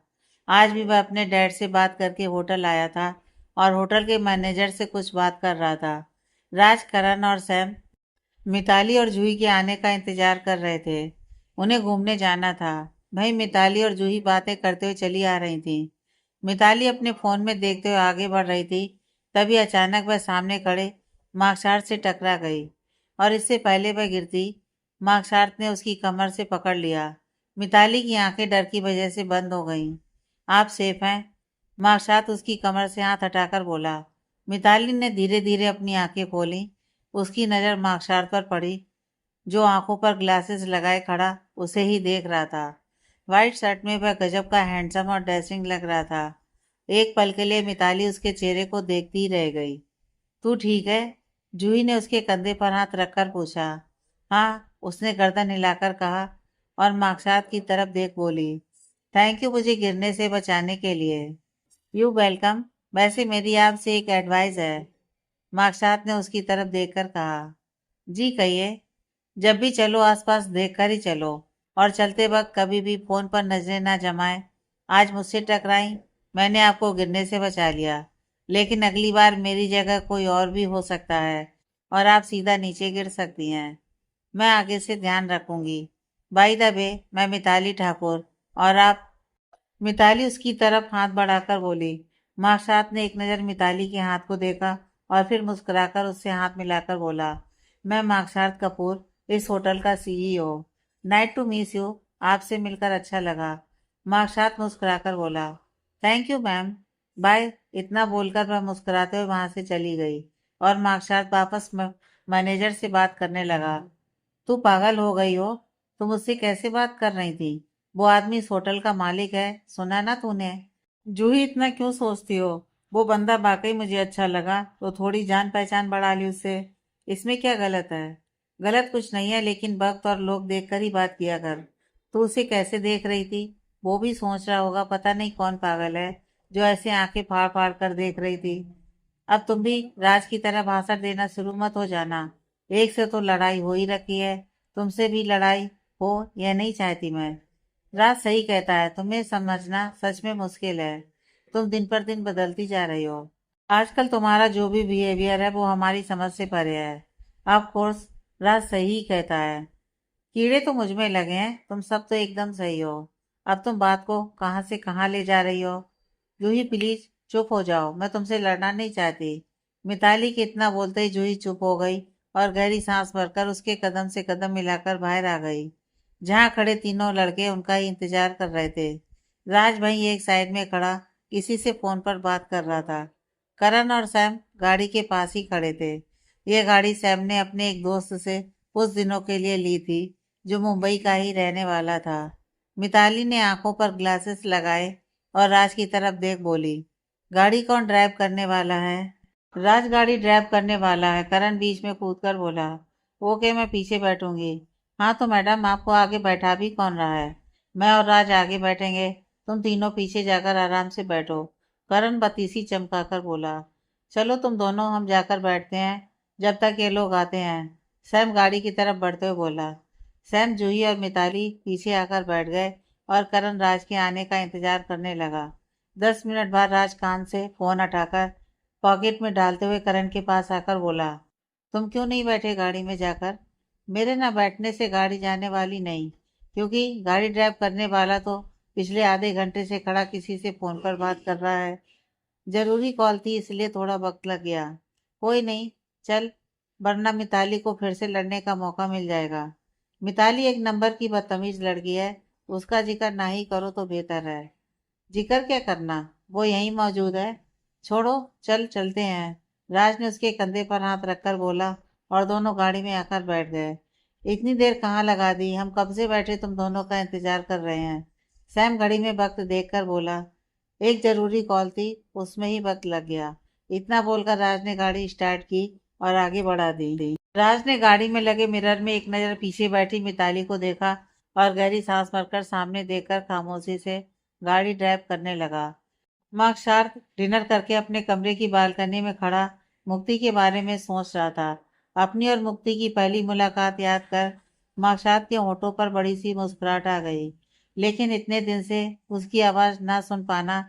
आज भी वह अपने डैड से बात करके होटल आया था और होटल के मैनेजर से कुछ बात कर रहा था। राज, करण और सैम मिताली और जूही के आने का इंतजार कर रहे थे। उन्हें घूमने जाना था। भाई, मिताली और जूही बातें करते हुए चली आ रही थी। मिताली अपने फोन में देखते हुए आगे बढ़ रही थी, तभी अचानक वह सामने खड़े मार्कशार्ट से टकरा गई, और इससे पहले वह गिरती, मार्कशार्ट ने उसकी कमर से पकड़ लिया। मिताली की आंखें डर की वजह से बंद हो गईं। आप सेफ हैं? मार्कशार्ट उसकी कमर से हाथ हटाकर बोला। मिताली ने धीरे धीरे अपनी आंखें खोली। उसकी नज़र मार्कशार्ट पर पड़ी, जो आंखों पर ग्लासेस लगाए खड़ा उसे ही देख रहा था। व्हाइट शर्ट में वह गजब का हैंडसम और डैशिंग लग रहा था। एक पल के लिए मिताली उसके चेहरे को देखती ही रह गई। तू ठीक है? जूही ने उसके कंधे पर हाथ रखकर पूछा। हाँ, उसने गर्दन हिलाकर कहा, और मार्कशार्ट की तरफ देख बोली। थैंक यू मुझे गिरने से बचाने के लिए। You welcome. वैसे मेरी आपसे एक एडवाइस है। मार्कशार्ट ने उसकी तरफ देखकर कहा। जी कहिए। जब भी चलो आसपास देखकर ही चलो, और चलते वक्त कभी भी फोन पर नजरें ना जमाएं। आज मुझसे टकराई, मैंने आपको गिरने से बचा लिया, लेकिन अगली बार मेरी जगह कोई और भी हो सकता है। और आप सीधा नीचे गिर सकती हैं। मैं आगे से ध्यान रखूंगी। बाय द वे, मैं मिताली ठाकुर। और आप? मिताली उसकी तरफ हाथ बढ़ाकर बोली। माशात ने एक नज़र मिताली के हाथ को देखा और फिर मुस्कुराकर उससे हाथ मिलाकर बोला, मैं मार्कशार्ट कपूर, इस होटल का CEO. Nice to meet you. आपसे मिलकर अच्छा लगा। मार्कशात मुस्कुराकर बोला, थैंक यू मैम। बाय। इतना बोलकर वह मुस्कुराते हुए वहां से चली गई और मार्कशात वापस मैनेजर से बात करने लगा। तू पागल हो गई हो? तुम उससे कैसे बात कर रही थी? वो आदमी इस होटल का मालिक है, सुना ना तूने? जूही, इतना क्यों सोचती हो? वो बंदा वाकई मुझे अच्छा लगा तो थोड़ी जान पहचान बढ़ा ली उससे। इसमें क्या गलत है? गलत कुछ नहीं है, लेकिन वक्त और लोग देखकर ही बात किया कर। तू उसे कैसे देख रही थी? वो भी सोच रहा होगा पता नहीं कौन पागल है जो ऐसे आंखें फाड़ फाड़ कर देख रही थी। अब तुम भी राज की तरह भाषण देना शुरू मत हो जाना। एक से तो लड़ाई हो ही रखी है, तुमसे भी लड़ाई हो यह नहीं चाहती मैं। राज सही कहता है, तुम्हें समझना सच में मुश्किल है। तुम दिन पर दिन बदलती जा रही हो। आजकल तुम्हारा जो भी बिहेवियर है वो हमारी समझ से परे है। ऑफ कोर्स, राज सही कहता है। कीड़े तो मुझ में लगे हैं, तुम सब तो एकदम सही हो। अब तुम बात को कहाँ से कहाँ ले जा रही हो? जूही प्लीज चुप हो जाओ, मैं तुमसे लड़ना नहीं चाहती। मिताली के इतना बोलते ही जूही चुप हो गई और गहरी सांस भरकर उसके कदम से कदम मिलाकर बाहर आ गई। जहाँ खड़े तीनों लड़के उनका ही इंतजार कर रहे थे। राज भाई एक साइड में खड़ा किसी से फोन पर बात कर रहा था। करण और सैम गाड़ी के पास ही खड़े थे। यह गाड़ी सैम ने अपने एक दोस्त से कुछ दिनों के लिए ली थी, जो मुंबई का ही रहने वाला था। मिताली ने आंखों पर ग्लासेस लगाए और राज की तरफ देख बोली, गाड़ी कौन ड्राइव करने वाला है? राज गाड़ी ड्राइव करने वाला है, करण बीच में कूदकर बोला। ओके, मैं पीछे बैठूंगी। हाँ तो मैडम, आपको आगे बैठा भी कौन रहा है? मैं और राज आगे बैठेंगे, तुम तीनों पीछे जाकर आराम से बैठो। करण बत्तीसी चमकाकर बोला। चलो तुम दोनों, हम जाकर बैठते हैं जब तक ये लोग आते हैं। सैम गाड़ी की तरफ बढ़ते हुए बोला। सैम, जूही और मिताली पीछे आकर बैठ गए और करण राज के आने का इंतजार करने लगा। 10 मिनट बाद राज कान से फोन हटाकर पॉकेट में डालते हुए करण के पास आकर बोला, तुम क्यों नहीं बैठे गाड़ी में जाकर? मेरे न बैठने से गाड़ी जाने वाली नहीं, क्योंकि गाड़ी ड्राइव करने वाला तो पिछले आधे घंटे से खड़ा किसी से फोन पर बात कर रहा है। जरूरी कॉल थी इसलिए थोड़ा वक्त लग गया। कोई नहीं, चल, वरना मिताली को फिर से लड़ने का मौका मिल जाएगा। मिताली एक नंबर की बदतमीज लड़की है, उसका जिक्र ना ही करो तो बेहतर है। जिक्र क्या करना, वो यहीं मौजूद है। छोड़ो, चल चलते हैं। राज ने उसके कंधे पर हाथ रखकर बोला और दोनों गाड़ी में आकर बैठ गए। इतनी देर कहाँ लगा दी, हम कब से बैठे तुम दोनों का इंतजार कर रहे हैं। सैम घड़ी में वक्त देखकर बोला। एक जरूरी कॉल थी, उसमें ही वक्त लग गया। इतना बोलकर राज ने गाड़ी स्टार्ट की और आगे बढ़ा दी। राज ने गाड़ी में लगे मिरर में एक नजर पीछे बैठी मिताली को देखा और गहरी सांस भरकर सामने देखकर खामोशी से गाड़ी ड्राइव करने लगा। मार्क शार्प डिनर करके अपने कमरे की बालकनी में खड़ा मुक्ति के बारे में सोच रहा था। अपनी और मुक्ति की पहली मुलाकात याद कर मार्क शार्प के होठों पर बड़ी सी मुस्कुराहट आ गई। लेकिन इतने दिन से उसकी आवाज ना सुन पाना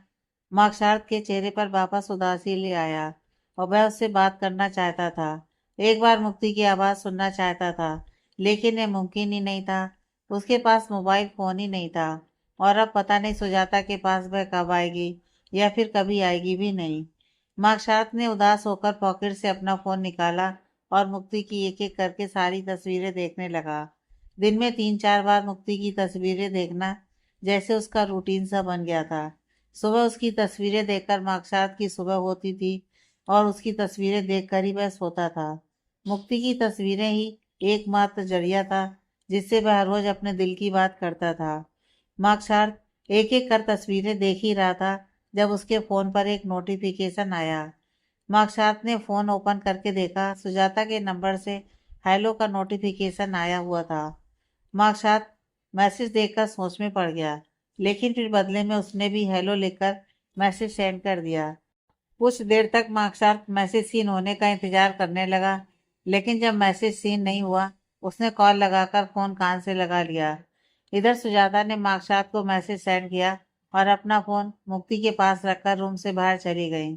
मार्क शार्प के चेहरे पर वापस उदासी ले आया और वह उससे बात करना चाहता था। एक बार मुक्ति की आवाज सुनना चाहता था, लेकिन यह मुमकिन ही नहीं था। उसके पास मोबाइल फोन ही नहीं था और अब पता नहीं सुजाता के पास वह कब आएगी या फिर कभी आएगी भी नहीं। मार्कशार्प ने उदास होकर पॉकेट से अपना फोन निकाला और मुक्ति की एक एक करके सारी तस्वीरें देखने लगा। दिन में 3-4 बार मुक्ति की तस्वीरें देखना जैसे उसका रूटीन सा बन गया था। सुबह उसकी तस्वीरें देखकर मार्कशार्प की सुबह होती थी और उसकी तस्वीरें देखकर ही वह सोता था। मुक्ति की तस्वीरें ही एकमात्र जरिया था जिससे वह हर रोज अपने दिल की बात करता था। मार्कशार्प एक एक कर तस्वीरें देख ही रहा था जब उसके फोन पर एक नोटिफिकेशन आया। मार्कशार्प ने फोन ओपन करके देखा, सुजाता के नंबर से हेलो का नोटिफिकेशन आया हुआ था। मार्कशार्प मैसेज देखकर सोच में पड़ गया, लेकिन फिर बदले में उसने भी हेलो लिखकर मैसेज सेंड कर दिया। कुछ देर तक मार्कशार्प मैसेज सीन होने का इंतजार करने लगा, लेकिन जब मैसेज सीन नहीं हुआ उसने कॉल लगाकर फोन कान से लगा लिया। इधर सुजाता ने मार्कशार्प को मैसेज सेंड किया और अपना फोन मुक्ति के पास रखकर रूम से बाहर चली गई।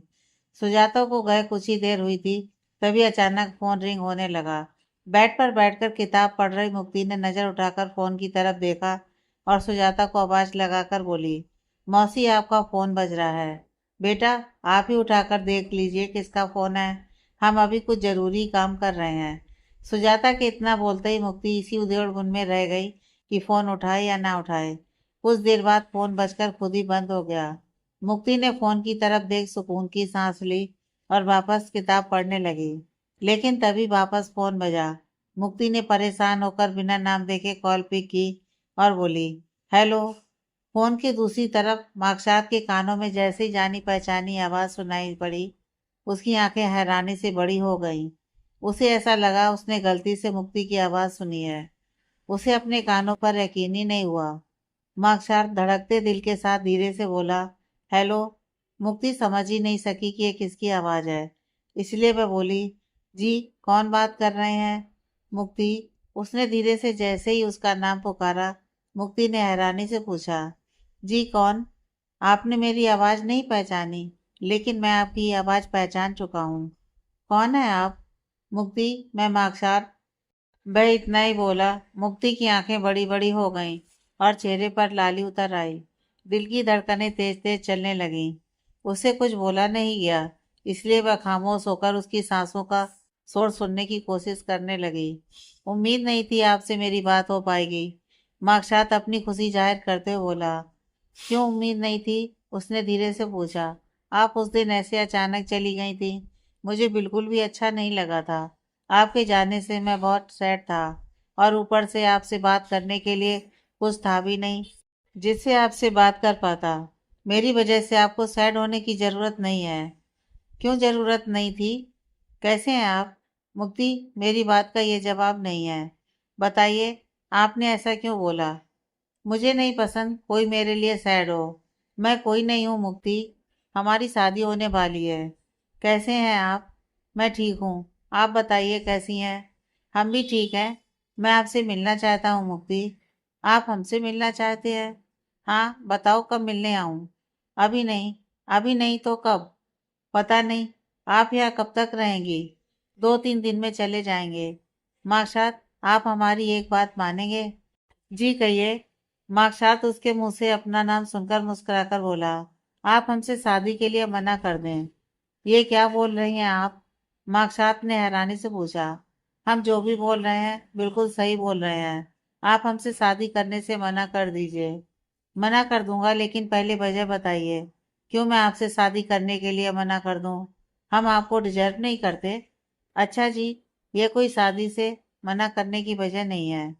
सुजाता को गए कुछ ही देर हुई थी तभी अचानक फोन रिंग होने लगा। बेड पर बैठकर किताब पढ़ रही मुक्ति ने नजर उठाकर फोन की तरफ देखा और सुजाता को आवाज लगाकर बोली, मौसी आपका फोन बज रहा है। बेटा, आप ही उठाकर देख लीजिए किसका फोन है। हम अभी कुछ जरूरी काम कर रहे हैं। सुजाता के इतना बोलते ही मुक्ति इसी उधेड़-बुन में रह गई कि फोन उठाए या ना उठाए। कुछ देर बाद फोन बजकर खुद ही बंद हो गया। मुक्ति ने फोन की तरफ देख सुकून की सांस ली और वापस किताब पढ़ने लगी। लेकिन तभी वापस फोन बजा। मुक्ति ने परेशान होकर बिना नाम देखे कॉल पिक की और बोली, हेलो। फोन की दूसरी तरफ मार्कशात के कानों में जैसे ही जानी पहचानी आवाज सुनाई पड़ी, उसकी आंखें हैरानी से बड़ी हो गईं। उसे ऐसा लगा उसने गलती से मुक्ति की आवाज सुनी है। उसे अपने कानों पर यकीन ही नहीं हुआ। मार्कशात धड़कते दिल के साथ धीरे से बोला, हेलो। मुक्ति समझ ही नहीं सकी कि ये किसकी आवाज है, इसलिए वह बोली, जी कौन बात कर रहे हैं? मुक्ति, उसने धीरे से जैसे ही उसका नाम पुकारा, मुक्ति ने हैरानी से पूछा, जी कौन? आपने मेरी आवाज नहीं पहचानी, लेकिन मैं आपकी आवाज पहचान चुका हूँ। कौन है आप? मुक्ति, मैं मार्कशात। वह इतना ही बोला। मुक्ति की आंखें बड़ी बड़ी हो गईं और चेहरे पर लाली उतर आई। दिल की धड़कनें तेज तेज चलने लगीं। उसे कुछ बोला नहीं गया, इसलिए वह खामोश होकर उसकी सांसों का शोर सुनने की कोशिश करने लगी। उम्मीद नहीं थी आपसे मेरी बात हो पाएगी। मार्कशात अपनी खुशी जाहिर करते हुए बोला। क्यों उम्मीद नहीं थी? उसने धीरे से पूछा। आप उस दिन ऐसे अचानक चली गई थी, मुझे बिल्कुल भी अच्छा नहीं लगा था। आपके जाने से मैं बहुत सैड था और ऊपर से आपसे बात करने के लिए कुछ था भी नहीं जिससे आपसे बात कर पाता। मेरी वजह से आपको सैड होने की ज़रूरत नहीं है। क्यों ज़रूरत नहीं थी? कैसे हैं आप? मुक्ति, मेरी बात का ये जवाब नहीं है। बताइए, आपने ऐसा क्यों बोला? मुझे नहीं पसंद कोई मेरे लिए सैड हो। मैं कोई नहीं हूँ मुक्ति। हमारी शादी होने वाली है। कैसे हैं आप? मैं ठीक हूँ। आप बताइए कैसी हैं? हम भी ठीक हैं। मैं आपसे मिलना चाहता हूँ मुक्ति। आप हमसे मिलना चाहते हैं? हाँ, बताओ कब मिलने आऊँ? अभी नहीं। अभी नहीं तो कब? पता नहीं। आप यहाँ कब तक रहेंगी? 2-3 दिन में चले जाएंगे। माशात, आप हमारी एक बात मानेंगे? जी कहिए। मार्कशात उसके मुंह से अपना नाम सुनकर मुस्कुराकर बोला, आप हमसे शादी के लिए मना कर दें। ये क्या बोल रही हैं आप? मार्कशात ने हैरानी से पूछा। हम जो भी बोल रहे हैं बिल्कुल सही बोल रहे हैं। आप हमसे शादी करने से मना कर दीजिए। मना कर दूंगा, लेकिन पहले वजह बताइए, क्यों मैं आपसे शादी करने के लिए मना कर दूं? हम आपको डिजर्व नहीं करते? अच्छा जी, ये कोई शादी से मना करने की वजह नहीं है।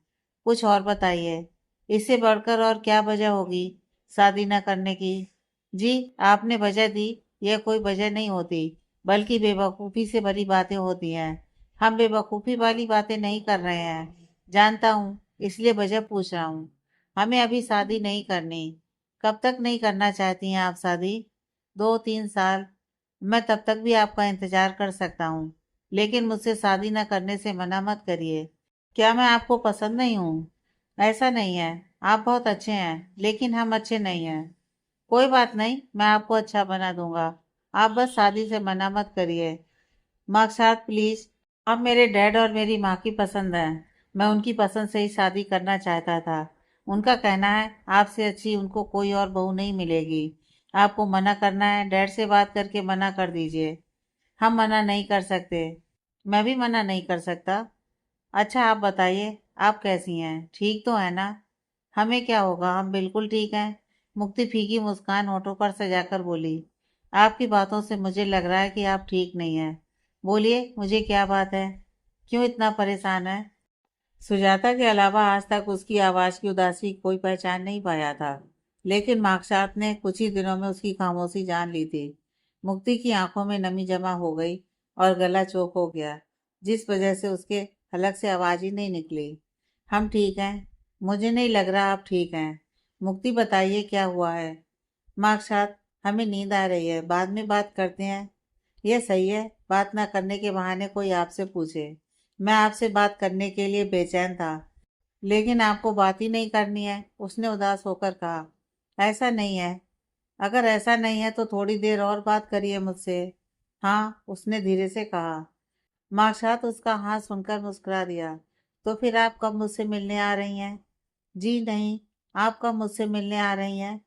कुछ और बताइए। इससे बढ़कर और क्या वजह होगी शादी न करने की? जी, आपने वजह दी, यह कोई वजह नहीं होती, बल्कि बेवकूफ़ी से भरी बातें होती हैं। हम बेवकूफ़ी वाली बातें नहीं कर रहे हैं। जानता हूँ, इसलिए वजह पूछ रहा हूँ। हमें अभी शादी नहीं करनी। कब तक नहीं करना चाहती हैं आप शादी? 2-3 साल। मैं तब तक भी आपका इंतजार कर सकता हूँ, लेकिन मुझसे शादी न करने से मना मत करिए। क्या मैं आपको पसंद नहीं हूँ? ऐसा नहीं है। आप बहुत अच्छे हैं, लेकिन हम अच्छे नहीं हैं। कोई बात नहीं, मैं आपको अच्छा बना दूंगा। आप बस शादी से मना मत करिए। मकसद प्लीज, आप मेरे डैड और मेरी माँ की पसंद है। मैं उनकी पसंद से ही शादी करना चाहता था। उनका कहना है आपसे अच्छी उनको कोई और बहू नहीं मिलेगी। आपको मना करना है, डैड से बात करके मना कर दीजिए। हम मना नहीं कर सकते। मैं भी मना नहीं कर सकता। अच्छा आप बताइए, आप कैसी हैं? ठीक तो है ना? हमें क्या होगा, हम बिल्कुल ठीक हैं। मुक्ति फीकी मुस्कान होठों पर सजाकर बोली, आपकी बातों से मुझे लग रहा है कि आप ठीक नहीं हैं। बोलिए, मुझे क्या बात है? क्यों इतना परेशान है? सुजाता के अलावा आज तक उसकी आवाज की उदासी कोई पहचान नहीं पाया था, लेकिन मार्कशात ने कुछ ही दिनों में उसकी खामोशी जान ली थी। मुक्ति की आंखों में नमी जमा हो गई और गला चोक हो गया, जिस वजह से उसके हलक से आवाज ही नहीं निकली। हम ठीक हैं। मुझे नहीं लग रहा आप ठीक हैं। मुक्ति, बताइए क्या हुआ है? मार्कशात, हमें नींद आ रही है, बाद में बात करते हैं। यह सही है, बात ना करने के बहाने कोई आपसे पूछे। मैं आपसे बात करने के लिए बेचैन था, लेकिन आपको बात ही नहीं करनी है, उसने उदास होकर कहा। ऐसा नहीं है। अगर ऐसा नहीं है तो थोड़ी देर और बात करिए मुझसे। हाँ, उसने धीरे से कहा। माशात उसका हाथ सुनकर मुस्कुरा दिया। तो फिर आप कब मुझसे मिलने आ रही हैं? जी नहीं, आप कब मुझसे मिलने आ रही हैं?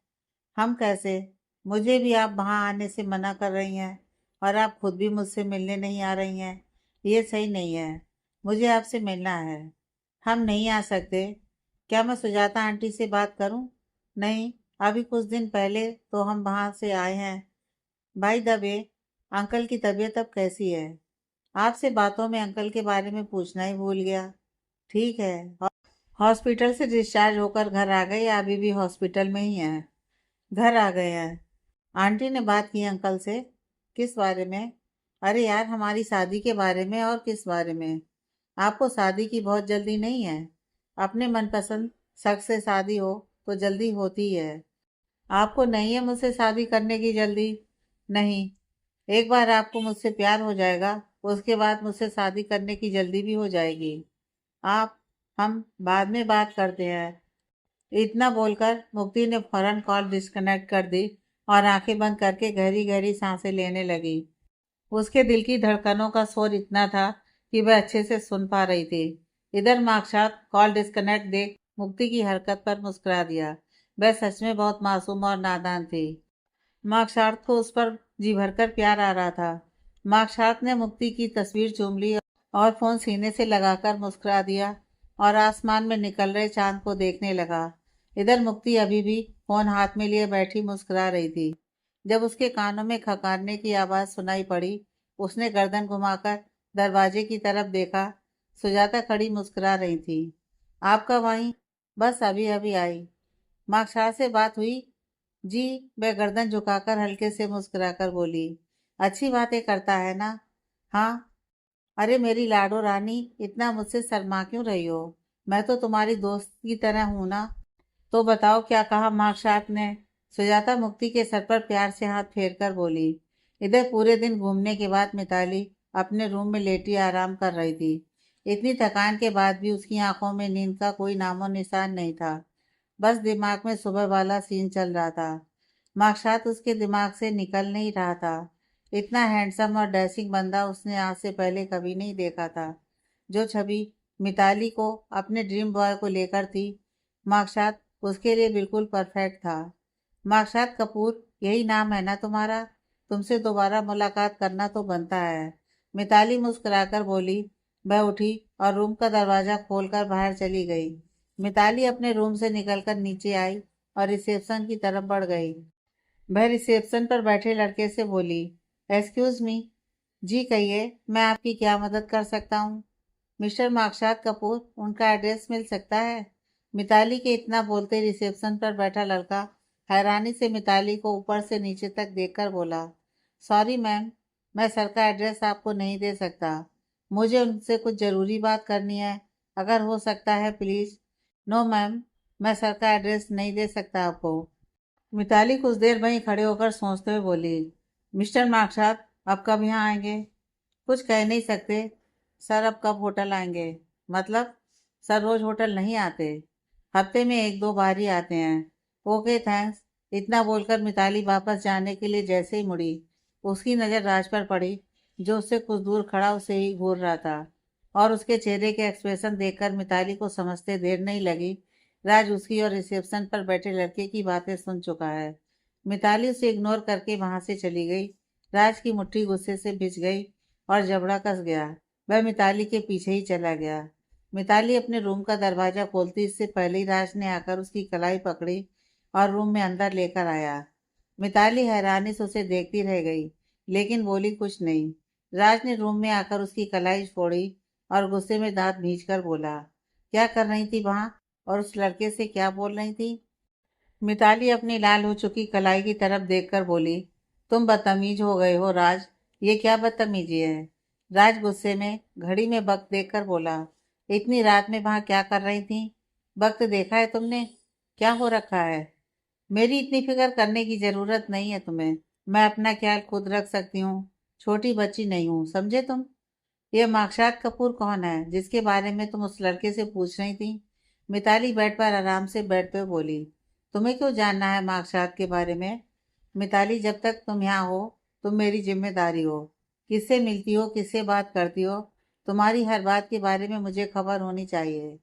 हम कैसे? मुझे भी आप वहाँ आने से मना कर रही हैं और आप खुद भी मुझसे मिलने नहीं आ रही हैं। ये सही नहीं है। मुझे आपसे मिलना है। हम नहीं आ सकते। क्या मैं सुजाता आंटी से बात करूं? नहीं, अभी कुछ दिन पहले तो हम वहाँ से आए हैं। भाई दबे, अंकल की तबीयत अब कैसी है? आपसे बातों में अंकल के बारे में पूछना ही भूल गया। ठीक है। हॉस्पिटल से डिस्चार्ज होकर घर आ गए या अभी भी हॉस्पिटल में ही हैं? घर आ गए हैं। आंटी ने बात की अंकल से? किस बारे में? अरे यार, हमारी शादी के बारे में। और किस बारे में? आपको शादी की बहुत जल्दी नहीं है? अपने मनपसंद शख्स से शादी हो तो जल्दी होती है। आपको नहीं है मुझसे शादी करने की जल्दी? नहीं। एक बार आपको मुझसे प्यार हो जाएगा, उसके बाद मुझसे शादी करने की जल्दी भी हो जाएगी। आप हम बाद में बात करते हैं। इतना बोलकर मुक्ति ने फौरन कॉल डिस्कनेक्ट कर दी और आंखें बंद करके गहरी गहरी सांसें लेने लगी। उसके दिल की धड़कनों का शोर इतना था कि वह अच्छे से सुन पा रही थी। इधर मार्कशात कॉल डिस्कनेक्ट देख मुक्ति की हरकत पर मुस्कुरा दिया। वह सच में बहुत मासूम और नादान थी। मार्कशात को उस पर जी भरकर प्यार आ रहा था। मार्कशात ने मुक्ति की तस्वीर चूम ली और फोन सीने से लगाकर मुस्कुरा दिया और आसमान में निकल रहे चांद को देखने लगा। इधर मुक्ति अभी भी फोन हाथ में लिए बैठी मुस्कुरा रही थी। जब उसके कानों में खखारने की आवाज सुनाई पड़ी, उसने गर्दन घुमाकर दरवाजे की तरफ देखा। सुजाता खड़ी मुस्कुरा रही थी। आपका वहीं? बस अभी अभी आई। मार्कशाह से बात हुई? जी। वह गर्दन झुकाकर हल्के से मुस्कुराकर बोली। अच्छी बातें करता है ना? हाँ। अरे मेरी लाडो रानी, इतना मुझसे शर्मा क्यों रही हो? मैं तो तुम्हारी दोस्त की तरह हूं ना। तो बताओ क्या कहा मार्कशात ने? सुजाता मुक्ति के सर पर प्यार से हाथ फेर कर बोली। इधर पूरे दिन घूमने के बाद मिताली अपने रूम में लेटी आराम कर रही थी। इतनी थकान के बाद भी उसकी आंखों में नींद का कोई नामो निशान नहीं था। बस दिमाग में सुबह वाला सीन चल रहा था। मार्कशात उसके दिमाग से निकल नहीं रहा था। इतना हैंडसम और डैशिंग बंदा उसने आज से पहले कभी नहीं देखा था। जो छवि मिताली को अपने ड्रीम बॉय को लेकर थी, मार्कशात उसके लिए बिल्कुल परफेक्ट था। मार्कशात कपूर, यही नाम है ना तुम्हारा? तुमसे दोबारा मुलाकात करना तो बनता है। मिताली मुस्कुराकर बोली। वह उठी और रूम का दरवाजा खोलकर बाहर चली गई। मिताली अपने रूम से निकलकर नीचे आई और रिसेप्शन की तरफ बढ़ गई। वह रिसेप्शन पर बैठे लड़के से बोली। Excuse me. जी कहिए, मैं आपकी क्या मदद कर सकता हूँ? मिस्टर मार्कशात कपूर, उनका एड्रेस मिल सकता है? मिताली के इतना बोलते रिसेप्शन पर बैठा लड़का हैरानी से मिताली को ऊपर से नीचे तक देखकर बोला। सॉरी मैम, मैं सर का एड्रेस आपको नहीं दे सकता। मुझे उनसे कुछ ज़रूरी बात करनी है। अगर हो सकता है प्लीज़। नो मैम, मैं सर का एड्रेस नहीं दे सकता आपको। मिताली कुछ देर वहीं खड़े होकर सोचते हुए बोली। मिस्टर मार्कशात, अब कब यहाँ आएंगे? कुछ कह नहीं सकते। सर अब कब होटल आएंगे? मतलब? सर रोज होटल नहीं आते, हफ्ते में एक दो बार ही आते हैं। Okay thanks. इतना बोलकर मिताली वापस जाने के लिए जैसे ही मुड़ी, उसकी नज़र राज पर पड़ी, जो उससे कुछ दूर खड़ा उसे ही घूर रहा था। और उसके चेहरे के एक्सप्रेशन देखकर मिताली को समझते देर नहीं लगी। राज उसकी और रिसेप्शन पर बैठे लड़के की बातें सुन चुका है। मिताली उसे इग्नोर करके वहां से चली गई। राज की मुट्ठी गुस्से से भिज गई और जबड़ा कस गया। वह मिताली के पीछे ही चला गया। मिताली अपने रूम का दरवाजा खोलती इससे पहले ही राज ने आकर उसकी कलाई पकड़ी और रूम में अंदर लेकर आया। मिताली हैरानी से उसे देखती रह गई, लेकिन बोली कुछ नहीं। राज ने रूम में आकर उसकी कलाई छोड़ी और गुस्से में दांत भींच कर बोला। क्या कर रही थी वहां और उस लड़के से क्या बोल रही थी? मिताली अपनी लाल हो चुकी कलाई की तरफ देखकर बोली। तुम बदतमीज हो गए हो राज। ये क्या बदतमीजी है? राज गुस्से में घड़ी में वक्त देखकर बोला। इतनी रात में वहां क्या कर रही थी? वक्त देखा है तुमने? क्या हो रखा है? मेरी इतनी फिक्र करने की जरूरत नहीं है तुम्हें। मैं अपना ख्याल खुद रख सकती हूँ। छोटी बच्ची नहीं हूँ, समझे तुम? ये मार्कशात कपूर कौन है जिसके बारे में तुम उस लड़के से पूछ रही थी? मिताली बेड पर आराम से बैठते हुए बोली। तुम्हें क्यों जानना है मार्कशात के बारे में? मिताली, जब तक तुम यहाँ हो तुम मेरी जिम्मेदारी हो। किससे मिलती हो, किससे बात करती हो, तुम्हारी हर बात के बारे में मुझे खबर होनी चाहिए।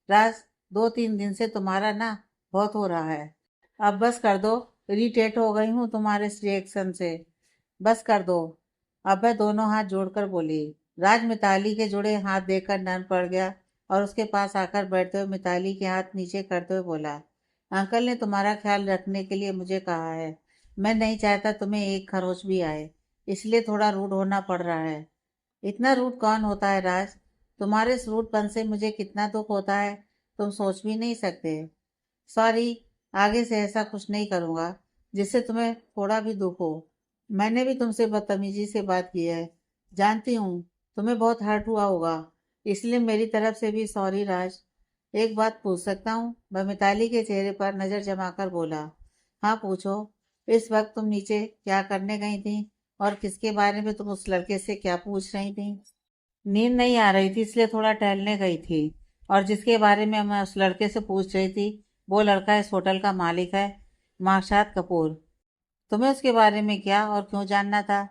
राज, 2-3 दिन से तुम्हारा ना बहुत हो रहा है। अब बस कर दो। इरिटेट हो गई हूँ तुम्हारे इस रिएक्शन से। बस कर दो। अब वह दोनों हाथ जोड़कर बोली। राज मिताली के जुड़े हाथ देखकर नर्म पड़ गया और उसके पास आकर बैठते हुए मिताली के हाथ नीचे करते हुए बोला, अंकल ने तुम्हारा ख्याल रखने के लिए मुझे कहा है। मैं नहीं चाहता तुम्हें एक खरोच भी आए, इसलिए थोड़ा रूड होना पड़ रहा है। इतना रूड कौन होता है राज? तुम्हारे इस रूडपन से मुझे कितना दुख होता है तुम सोच भी नहीं सकते। सॉरी, आगे से ऐसा कुछ नहीं करूँगा जिससे तुम्हें थोड़ा भी दुख हो। मैंने भी तुमसे बदतमीजी से बात की है, जानती हूँ। तुम्हें बहुत हर्ट हुआ होगा, इसलिए मेरी तरफ से भी सॉरी राज। एक बात पूछ सकता हूँ? वह मिताली के चेहरे पर नजर जमाकर बोला। हाँ पूछो। इस वक्त तुम नीचे क्या करने गई थी और किसके बारे में तुम उस लड़के से क्या पूछ रही थी? नींद नहीं आ रही थी इसलिए थोड़ा टहलने गई थी। और जिसके बारे में मैं उस लड़के से पूछ रही थी वो लड़का इस होटल का मालिक है, मार्शाद कपूर। तुम्हें उसके बारे में क्या और क्यों जानना था?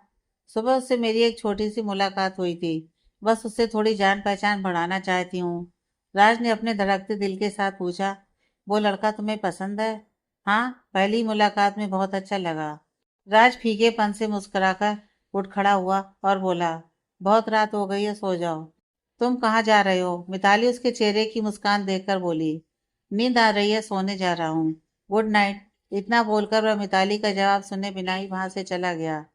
सुबह उससे मेरी एक छोटी सी मुलाकात हुई थी, बस उससे थोड़ी जान पहचान बढ़ाना चाहती हूँ। राज ने अपने धड़कते दिल के साथ पूछा। वो लड़का तुम्हें पसंद है? हाँ, पहली मुलाकात में बहुत अच्छा लगा। राज फीकेपन से मुस्कुराकर उठ खड़ा हुआ और बोला, बहुत रात हो गई है, सो जाओ। तुम कहाँ जा रहे हो? मिताली उसके चेहरे की मुस्कान देखकर बोली। नींद आ रही है, सोने जा रहा हूँ। Good night. इतना बोलकर वह मिताली का जवाब सुने बिना ही वहां से चला गया।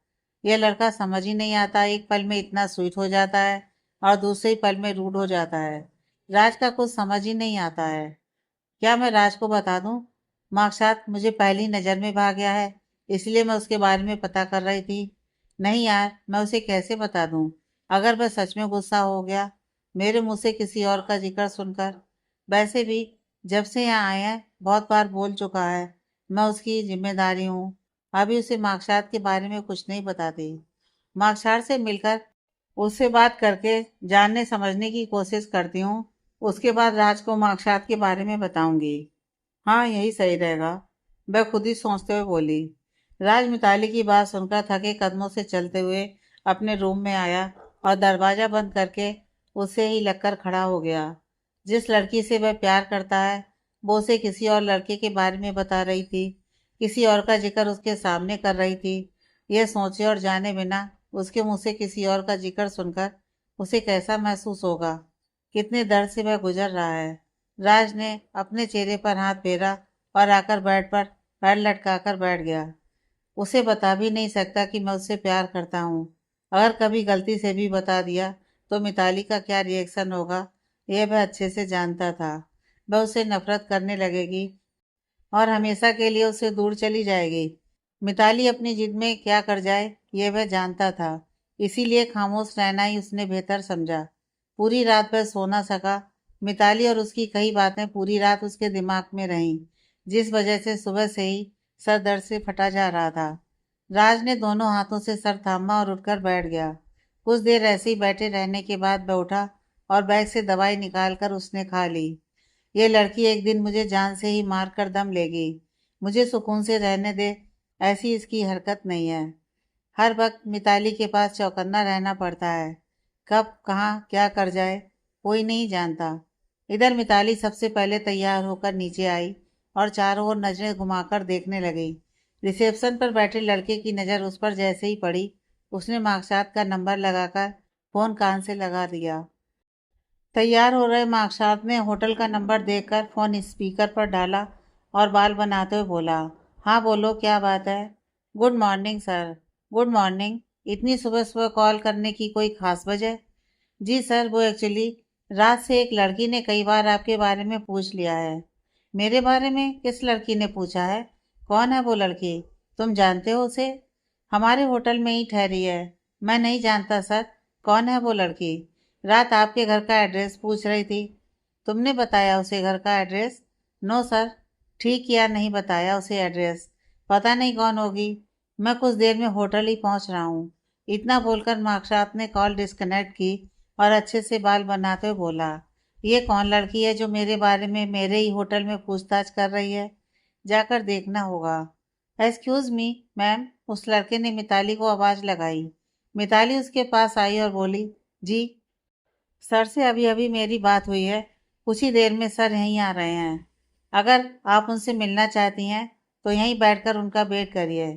यह लड़का समझ ही नहीं आता, एक पल में इतना स्वीट हो जाता है और दूसरे ही पल में रूड हो जाता है। राज का कुछ समझ ही नहीं आता है। क्या मैं राज को बता दूं? मार्कसात मुझे पहली नज़र में भा गया है, इसलिए मैं उसके बारे में पता कर रही थी। नहीं यार, मैं उसे कैसे बता दूं? अगर वह सच में गुस्सा हो गया मेरे मुंह से किसी और का जिक्र सुनकर। वैसे भी जब से यहाँ आए हैं बहुत बार बोल चुका है, मैं उसकी जिम्मेदारी हूँ। अभी उसे मार्कसात के बारे में कुछ नहीं बताती। मार्कसात से मिलकर उससे बात करके जानने समझने की कोशिश करती हूँ। उसके बाद राज को मार्कसात के बारे में बताऊंगी। हाँ, यही सही रहेगा, वह खुद ही सोचते हुए बोली। राज मिताली की बात सुनकर थके कदमों से चलते हुए अपने रूम में आया और दरवाजा बंद करके उससे ही लगकर खड़ा हो गया। जिस लड़की से वह प्यार करता है वो उसे किसी और लड़के के बारे में बता रही थी, किसी और का जिक्र उसके सामने कर रही थी। यह सोचे और जाने बिना उसके मुंह से किसी और का जिक्र सुनकर उसे कैसा महसूस होगा, कितने दर्द से वह गुजर रहा है। राज ने अपने चेहरे पर हाथ फेरा और आकर बेड पर पैर लटकाकर बैठ गया। उसे बता भी नहीं सकता कि मैं उससे प्यार करता हूँ। अगर कभी गलती से भी बता दिया तो मिताली का क्या रिएक्शन होगा यह वह अच्छे से जानता था। वह उससे नफरत करने लगेगी और हमेशा के लिए उससे दूर चली जाएगी। मिताली अपनी जिद में क्या कर जाए ये वह जानता था, इसीलिए खामोश रहना ही उसने बेहतर समझा। पूरी रात वह सो न सका। मिताली और उसकी कई बातें पूरी रात उसके दिमाग में रहीं, जिस वजह से सुबह से ही सर दर्द से फटा जा रहा था। राज ने दोनों हाथों से सर थामा और उठकर बैठ गया। कुछ देर ऐसे ही बैठे रहने के बाद वह उठा और बैग से दवाई निकालकर उसने खा ली। ये लड़की एक दिन मुझे जान से ही मार कर दम लेगी। मुझे सुकून से रहने दे, ऐसी इसकी हरकत नहीं है। हर वक्त मिताली के पास चौकन्ना रहना पड़ता है, कब कहाँ क्या कर जाए कोई नहीं जानता। इधर मिताली सबसे पहले तैयार होकर नीचे आई और चारों ओर नजरें घुमाकर देखने लगी। रिसेप्शन पर बैठे लड़के की नज़र उस पर जैसे ही पड़ी उसने मार्कसात का नंबर लगाकर फोन कान से लगा दिया। तैयार हो रहे मार्कसात ने होटल का नंबर देखकर फोन स्पीकर पर डाला और बाल बनाते हुए बोला, हाँ बोलो क्या बात है। Good morning sir. Good morning. इतनी सुबह सुबह कॉल करने की कोई खास वजह? जी सर, वो एक्चुअली रात से एक लड़की ने कई बार आपके बारे में पूछ लिया है। मेरे बारे में किस लड़की ने पूछा है? कौन है वो लड़की? तुम जानते हो उसे? हमारे होटल में ही ठहरी है। मैं नहीं जानता सर। कौन है वो लड़की? रात आपके घर का एड्रेस पूछ रही थी। तुमने बताया उसे घर का एड्रेस? No sir. ठीक किया नहीं बताया उसे एड्रेस। पता नहीं कौन होगी। मैं कुछ देर में होटल ही पहुंच रहा हूँ। इतना बोलकर मार्कसात ने कॉल डिस्कनेक्ट की और अच्छे से बाल बनाते हुए बोला, ये कौन लड़की है जो मेरे बारे में मेरे ही होटल में पूछताछ कर रही है? जाकर देखना होगा। एक्सक्यूज मी मैम, उस लड़के ने मिताली को आवाज लगाई। मिताली उसके पास आई और बोली, जी। सर से अभी अभी मेरी बात हुई है, कुछ ही देर में सर यहीं आ रहे हैं। अगर आप उनसे मिलना चाहती हैं तो यहीं बैठकर उनका वेट करिए।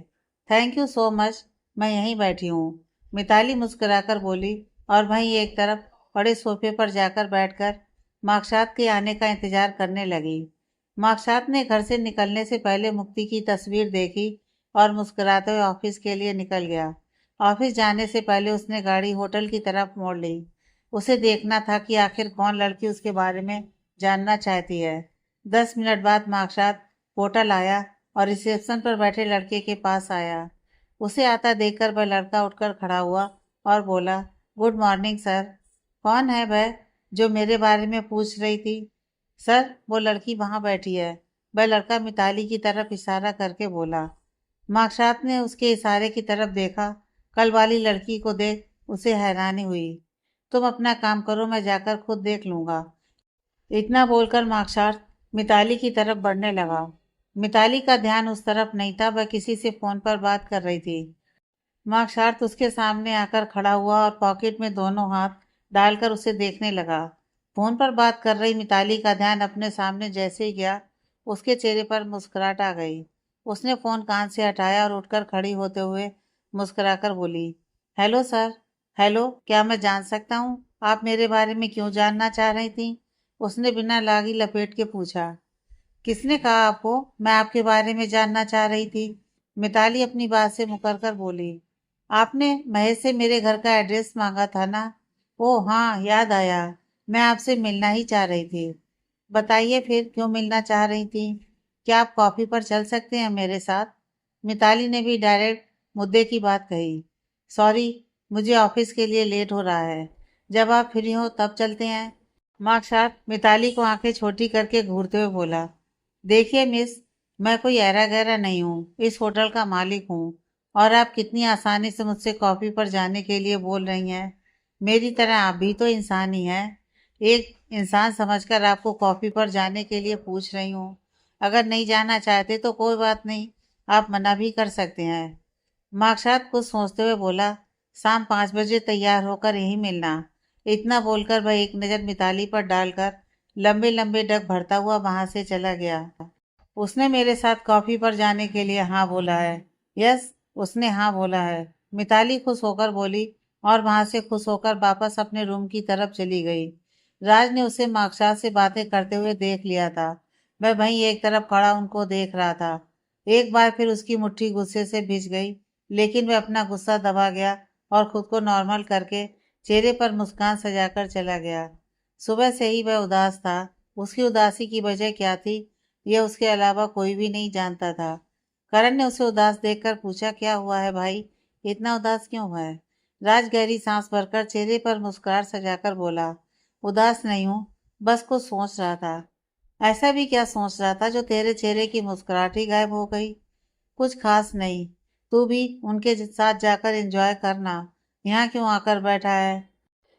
थैंक यू सो मच, मैं यहीं बैठी हूँ, मिताली मुस्कुराकर बोली और वहीं एक तरफ बड़े सोफे पर जाकर बैठकर मार्कशात के आने का इंतजार करने लगी। मार्कशात ने घर से निकलने से पहले मुक्ति की तस्वीर देखी और मुस्कुराते हुए ऑफिस के लिए निकल गया। ऑफिस जाने से पहले उसने गाड़ी होटल की तरफ मोड़ ली। उसे देखना था कि आखिर कौन लड़की उसके बारे में जानना चाहती है। 10 मिनट बाद मार्कशात होटल आया और रिसेप्शन पर बैठे लड़के के पास आया। उसे आता देखकर वह लड़का उठकर खड़ा हुआ और बोला, गुड मॉर्निंग सर। कौन है वह जो मेरे बारे में पूछ रही थी? सर, वो लड़की वहां बैठी है, वह लड़का मिताली की तरफ इशारा करके बोला। मार्कशात ने उसके इशारे की तरफ देखा। कल वाली लड़की को देख उसे हैरानी हुई। तुम अपना काम करो, मैं जाकर खुद देख लूंगा। इतना बोलकर मार्कशात मिताली की तरफ बढ़ने लगा। मिताली का ध्यान उस तरफ नहीं था, वह किसी से फोन पर बात कर रही थी। मार्कशात उसके सामने आकर खड़ा हुआ और पॉकेट में दोनों हाथ डालकर उसे देखने लगा। फोन पर बात कर रही मिताली का ध्यान अपने सामने जैसे ही गया, उसके चेहरे पर मुस्कुराहट आ गई। उसने फोन कान से हटाया और उठकर खड़ी होते हुए मुस्कुराकर बोली, हेलो सर। हेलो, क्या मैं जान सकता हूँ आप मेरे बारे में क्यों जानना चाह रही थी? उसने बिना लागी लपेट के पूछा। किसने कहा आपको मैं आपके बारे में जानना चाह रही थी? मिताली अपनी बात से मुकर कर बोली। आपने महेश से मेरे घर का एड्रेस मांगा था ना? ओह हाँ, याद आया। मैं आपसे मिलना ही चाह रही थी। बताइए फिर क्यों मिलना चाह रही थी? क्या आप कॉफी पर चल सकते हैं मेरे साथ? मिताली ने भी डायरेक्ट मुद्दे की बात कही। सॉरी, मुझे ऑफिस के लिए लेट हो रहा है। जब आप फ्री हो तब चलते हैं। मार्कशात मिताली को आंखें छोटी करके घूरते हुए बोला, देखिए मिस, मैं कोई ऐरा गैरा नहीं हूँ, इस होटल का मालिक हूँ। और आप कितनी आसानी से मुझसे कॉफी पर जाने के लिए बोल रही हैं। मेरी तरह आप भी तो इंसान ही हैं। एक इंसान समझकर आपको कॉफी पर जाने के लिए पूछ रही हूँ। अगर नहीं जाना चाहते तो कोई बात नहीं, आप मना भी कर सकते हैं। मार्कशात कुछ सोचते हुए बोला, शाम 5 बजे तैयार होकर यहीं मिलना। इतना बोलकर वह एक नज़र मिताली पर डालकर लंबे लंबे डग भरता हुआ वहां से चला गया। उसने मेरे साथ कॉफी पर जाने के लिए हाँ बोला है। यस, उसने हाँ बोला है, मिताली खुश होकर बोली और वहां से खुश होकर वापस अपने रूम की तरफ चली गई। राज ने उसे मार्कशात से बातें करते हुए देख लिया था। वह वहीं एक तरफ खड़ा उनको देख रहा था। एक बार फिर उसकी मुट्ठी गुस्से से भिज गई, लेकिन वह अपना गुस्सा दबा गया और खुद को नॉर्मल करके चेहरे पर मुस्कान सजाकर चला गया। सुबह से ही वह उदास था। उसकी उदासी की वजह क्या थी, यह उसके अलावा कोई भी नहीं जानता था। करण ने उसे उदास देखकर पूछा, क्या हुआ है भाई, इतना उदास क्यों हुआ है? राज गहरी सांस भरकर चेहरे पर मुस्कुराहट सजाकर बोला, उदास नहीं हूँ, बस कुछ सोच रहा था। ऐसा भी क्या सोच रहा था जो तेरे चेहरे की मुस्कुराहट ही गायब हो गई? कुछ खास नहीं, तू भी उनके साथ जाकर एंजॉय करना। यहाँ क्यों आकर बैठा है?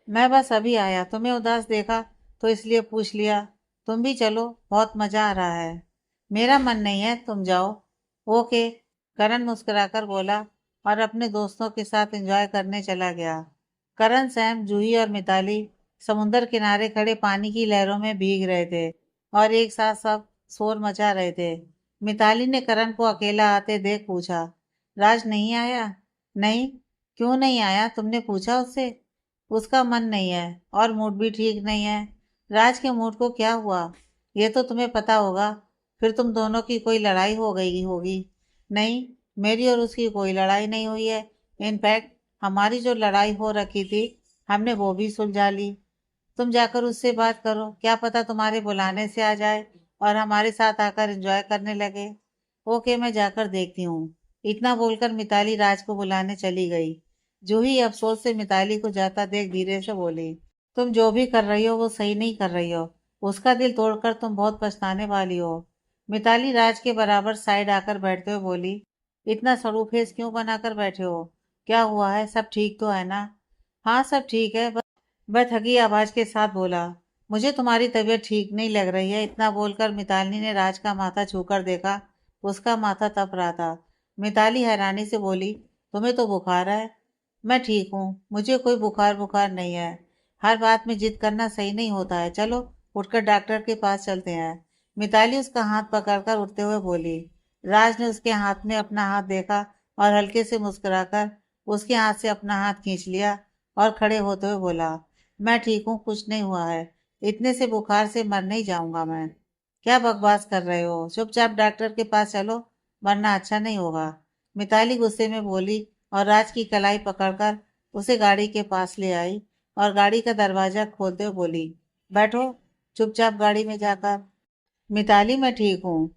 मैं बस अभी आया, तुम्हें उदास देखा तो इसलिए पूछ लिया। तुम भी चलो, बहुत मजा आ रहा है। मेरा मन नहीं है, तुम जाओ। ओके, करण मुस्कुराकर बोला और अपने दोस्तों के साथ एंजॉय करने चला गया। करण, सैम, जूही और मिताली समुंदर किनारे खड़े पानी की लहरों में भीग रहे थे और एक साथ सब शोर मचा रहे थे। मिताली ने करण को अकेला आते देख पूछा, राज नहीं आया? नहीं, क्यों नहीं आया, तुमने पूछा उससे? उसका मन नहीं है और मूड भी ठीक नहीं है। राज के मूड को क्या हुआ, ये तो तुम्हें पता होगा। फिर तुम दोनों की कोई लड़ाई हो गई होगी। नहीं, मेरी और उसकी कोई लड़ाई नहीं हुई है। इनफैक्ट हमारी जो लड़ाई हो रखी थी, हमने वो भी सुलझा ली। तुम जाकर उससे बात करो, क्या पता तुम्हारे बुलाने से आ जाए और हमारे साथ आकर एंजॉय करने लगे। ओके, मैं जाकर देखती हूँ। इतना बोलकर मिताली राज को बुलाने चली गई। जूही अफसोस से मिताली को जाता देख धीरे से बोली, तुम जो भी कर रही हो वो सही नहीं कर रही हो। उसका दिल तोड़कर तुम बहुत पछताने वाली हो। मिताली राज के बराबर साइड आकर बैठते हुए बोली, इतना सड़ू फेस क्यों बनाकर बैठे हो? क्या हुआ है, सब ठीक तो है ना? हाँ, सब ठीक है, बस। वह थकी आवाज के साथ बोला, मुझे तुम्हारी तबीयत ठीक नहीं लग रही है। इतना बोलकर मिताली ने राज का माथा छूकर देखा। उसका माथा तप रहा था। मिताली हैरानी से बोली, तुम्हें तो बुखार है। मैं ठीक हूँ, मुझे कोई बुखार बुखार नहीं है। हर बात में जिद करना सही नहीं होता है। चलो उठकर डॉक्टर के पास चलते हैं। मिताली उसका हाथ पकड़कर उठते हुए बोली। राज ने उसके हाथ में अपना हाथ देखा और हल्के से मुस्कुराकर उसके हाथ से अपना हाथ खींच लिया और खड़े होते हुए बोला, मैं ठीक हूँ, कुछ नहीं हुआ है। इतने से बुखार से मर नहीं जाऊंगा मैं। क्या बकवास कर रहे हो, चुपचाप डॉक्टर के पास चलो, वरना अच्छा नहीं होगा। मिताली गुस्से में बोली और राज की कलाई पकड़कर उसे गाड़ी के पास ले आई और गाड़ी का दरवाजा खोलते हुए बोली, बैठो चुपचाप गाड़ी में जाकर। मिताली, मैं ठीक हूँ।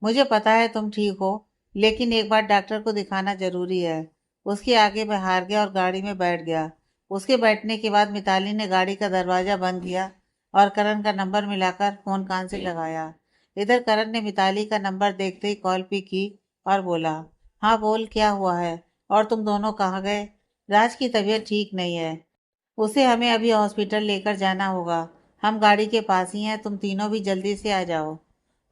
मुझे पता है तुम ठीक हो, लेकिन एक बार डॉक्टर को दिखाना जरूरी है। उसके आगे मैं हार गया और गाड़ी में बैठ गया। उसके बैठने के बाद मिताली ने गाड़ी का दरवाजा बंद किया और करण का नंबर मिलाकर फोन कान से लगाया। इधर करण ने मिताली का नंबर देखते ही कॉल पिक की और बोला, हाँ बोल, क्या हुआ है और तुम दोनों कहाँ गए? राज की तबीयत ठीक नहीं है, उसे हमें अभी हॉस्पिटल लेकर जाना होगा। हम गाड़ी के पास ही हैं, तुम तीनों भी जल्दी से आ जाओ।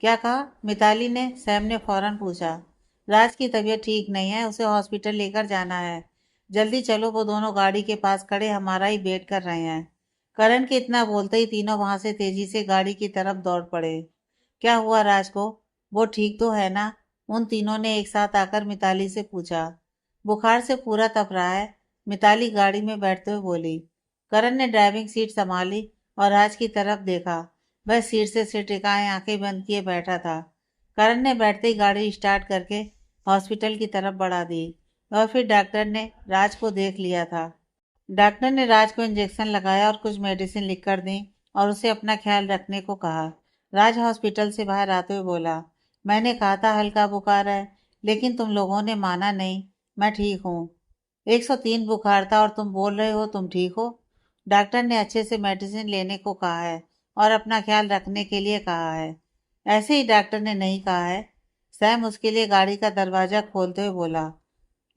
क्या कहा? मिताली ने सैम ने फौरन पूछा। राज की तबीयत ठीक नहीं है, उसे हॉस्पिटल लेकर जाना है। जल्दी चलो। वो दोनों गाड़ी के पास खड़े हमारा ही वेट कर रहे हैं। करण के इतना बोलते ही तीनों वहां से तेजी से गाड़ी की तरफ दौड़ पड़े। क्या हुआ राज को? वो ठीक तो है ना? उन तीनों ने एक साथ आकर मिताली से पूछा। बुखार से पूरा तप रहा है, मिताली गाड़ी में बैठते हुए बोली। करण ने ड्राइविंग सीट संभाली और राज की तरफ देखा। वह सीट से सिर टिकाए आंखें बंद किए बैठा था। करण ने बैठते ही गाड़ी स्टार्ट करके हॉस्पिटल की तरफ बढ़ा दी और फिर डॉक्टर ने राज को देख लिया था। डॉक्टर ने राज को इंजेक्शन लगाया और कुछ मेडिसिन लिखकर दी और उसे अपना ख्याल रखने को कहा। राज हॉस्पिटल से बाहर आते हुए बोला, मैंने कहा था हल्का बुखार है, लेकिन तुम लोगों ने माना नहीं। मैं ठीक हूँ। 103 बुखार था और तुम बोल रहे हो तुम ठीक हो। डॉक्टर ने अच्छे से मेडिसिन लेने को कहा है और अपना ख्याल रखने के लिए कहा है। ऐसे ही डॉक्टर ने नहीं कहा है। सैम उसके लिए गाड़ी का दरवाजा खोलते हुए बोला।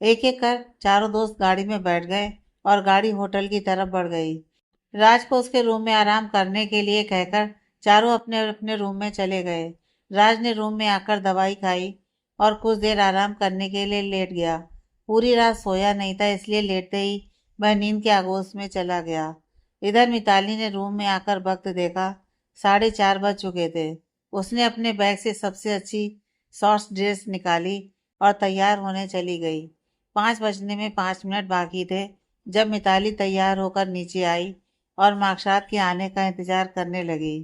एक एक कर चारों दोस्त गाड़ी में बैठ गए और गाड़ी होटल की तरफ बढ़ गई। राज को उसके रूम में आराम करने के लिए कहकर चारों अपने अपने रूम में चले गए। राज ने रूम में आकर दवाई खाई और कुछ देर आराम करने के लिए लेट गया। पूरी रात सोया नहीं था, इसलिए लेटते ही वह नींद के आगोश में चला गया। इधर मिताली ने रूम में आकर वक्त देखा। 4:30 बज चुके थे। उसने अपने बैग से सबसे अच्छी शॉर्ट्स ड्रेस निकाली और तैयार होने चली गई। 5 बजने में 5 मिनट बाकी थे जब मिताली तैयार होकर नीचे आई और मार्कशात के आने का इंतजार करने लगी।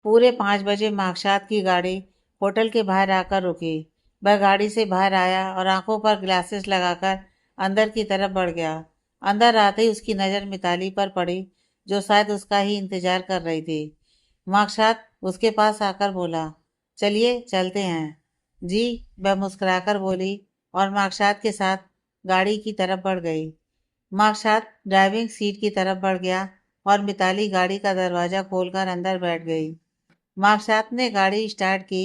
पूरे 5 बजे मार्कशात की गाड़ी होटल के बाहर आकर रुकी। वह गाड़ी से बाहर आया और आंखों पर ग्लासेस लगाकर अंदर की तरफ बढ़ गया। अंदर आते ही उसकी नज़र मिताली पर पड़ी, जो शायद उसका ही इंतजार कर रही थी। मार्कशात उसके पास आकर बोला, चलिए चलते हैं। जी, वह मुस्कुराकर बोली और मार्कशात के साथ गाड़ी की तरफ बढ़ गई। मार्कशात ड्राइविंग सीट की तरफ बढ़ गया और मिताली गाड़ी का दरवाजा खोलकर अंदर बैठ गई। मार्कशात ने गाड़ी स्टार्ट की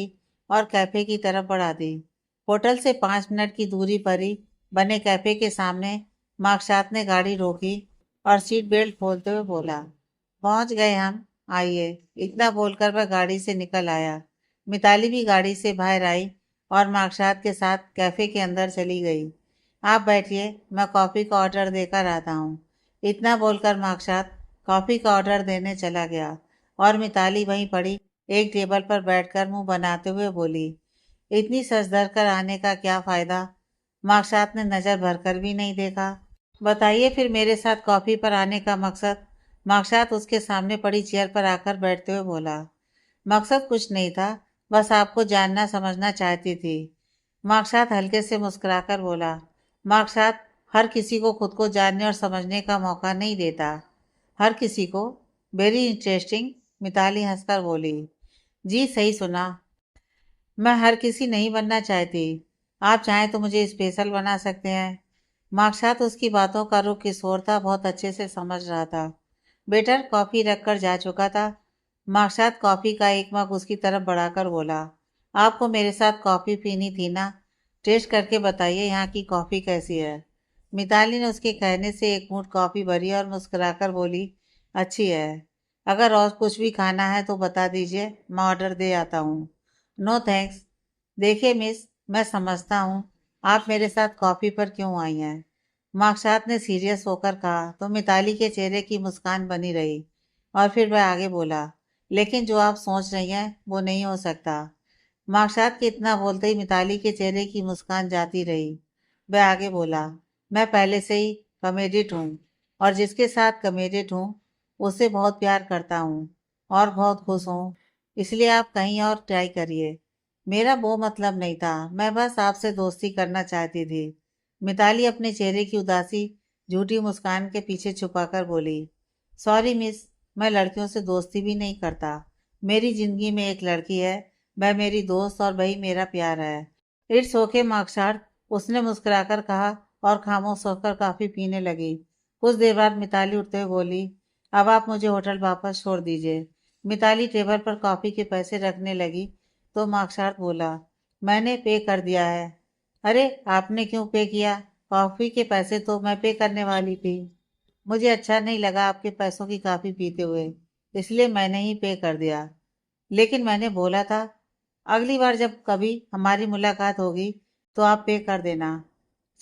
और कैफे की तरफ बढ़ा दी। होटल से 5 मिनट की दूरी पर ही बने कैफे के सामने मार्कशात ने गाड़ी रोकी और सीट बेल्ट खोलते हुए बोला, पहुंच गए हम, आइए। इतना बोलकर वह गाड़ी से निकल आया। मिताली भी गाड़ी से बाहर आई और मार्कशात के साथ कैफे के अंदर चली गई। आप बैठिए, मैं कॉफ़ी का ऑर्डर देकर आता हूँ। इतना बोलकर मार्कशात कॉफ़ी का ऑर्डर देने चला गया और मिताली वहीं पड़ी एक टेबल पर बैठकर मुंह बनाते हुए बोली, इतनी सच धर कर आने का क्या फ़ायदा? मार्कशात ने नज़र भरकर भी नहीं देखा। बताइए फिर मेरे साथ कॉफ़ी पर आने का मकसद? मार्कशात उसके सामने पड़ी चेयर पर आकर बैठते हुए बोला। मकसद कुछ नहीं था, बस आपको जानना समझना चाहती थी। मार्कशात हल्के से मुस्कुराकर बोला। मार्कशात हर किसी को खुद को जानने और समझने का मौका नहीं देता। हर किसी को? वेरी इंटरेस्टिंग, मिताली हंसकर बोली। जी सही सुना। मैं हर किसी नहीं बनना चाहती। आप चाहें तो मुझे स्पेशल बना सकते हैं। मार्कशात उसकी बातों का रुख किस ओर था बहुत अच्छे से समझ रहा था। वेटर कॉफ़ी रखकर जा चुका था। मार्कशात कॉफ़ी का एक मग उसकी तरफ बढ़ाकर बोला, आपको मेरे साथ कॉफ़ी पीनी थी ना? टेस्ट करके बताइए यहाँ की कॉफ़ी कैसी है। मिताली ने उसके कहने से एक घूंट कॉफ़ी भरी और मुस्कुराकर बोली, अच्छी है। अगर और कुछ भी खाना है तो बता दीजिए, मैं ऑर्डर दे आता हूँ। No thanks. देखिए मिस, मैं समझता हूँ आप मेरे साथ कॉफ़ी पर क्यों आई हैं। मार्कसात ने सीरियस होकर कहा तो मिताली के चेहरे की मुस्कान बनी रही और फिर वह आगे बोला, लेकिन जो आप सोच रही हैं वो नहीं हो सकता। मार्कसात के इतना बोलते ही मिताली के चेहरे की मुस्कान जाती रही। वह आगे बोला, मैं पहले से ही कमिटेड हूँ और जिसके साथ कमिटेड हूँ उससे बहुत प्यार करता हूँ और बहुत खुश हूँ, इसलिए आप कहीं और ट्राई करिए। मेरा वो मतलब नहीं था, मैं बस आपसे दोस्ती करना चाहती थी। मिताली अपने चेहरे की उदासी झूठी मुस्कान के पीछे छुपाकर बोली, सॉरी मिस, मैं लड़कियों से दोस्ती भी नहीं करता। मेरी जिंदगी में एक लड़की है, वह मेरी दोस्त और वही मेरा प्यार है। इट्स ओके मार्कशार्ट, उसने मुस्कुराकर कहा और खामोश होकर काफी पीने लगी। कुछ देर बाद मिताली उठते हुए बोली, अब आप मुझे होटल वापस छोड़ दीजिए। मिताली टेबल पर कॉफी के पैसे रखने लगी तो मार्कशार्ट बोला, मैंने पे कर दिया है। अरे आपने क्यों पे किया? कॉफी के पैसे तो मैं पे करने वाली थी। मुझे अच्छा नहीं लगा आपके पैसों की कॉफी पीते हुए, इसलिए मैंने ही पे कर दिया। लेकिन मैंने बोला था अगली बार जब कभी हमारी मुलाकात होगी तो आप पे कर देना।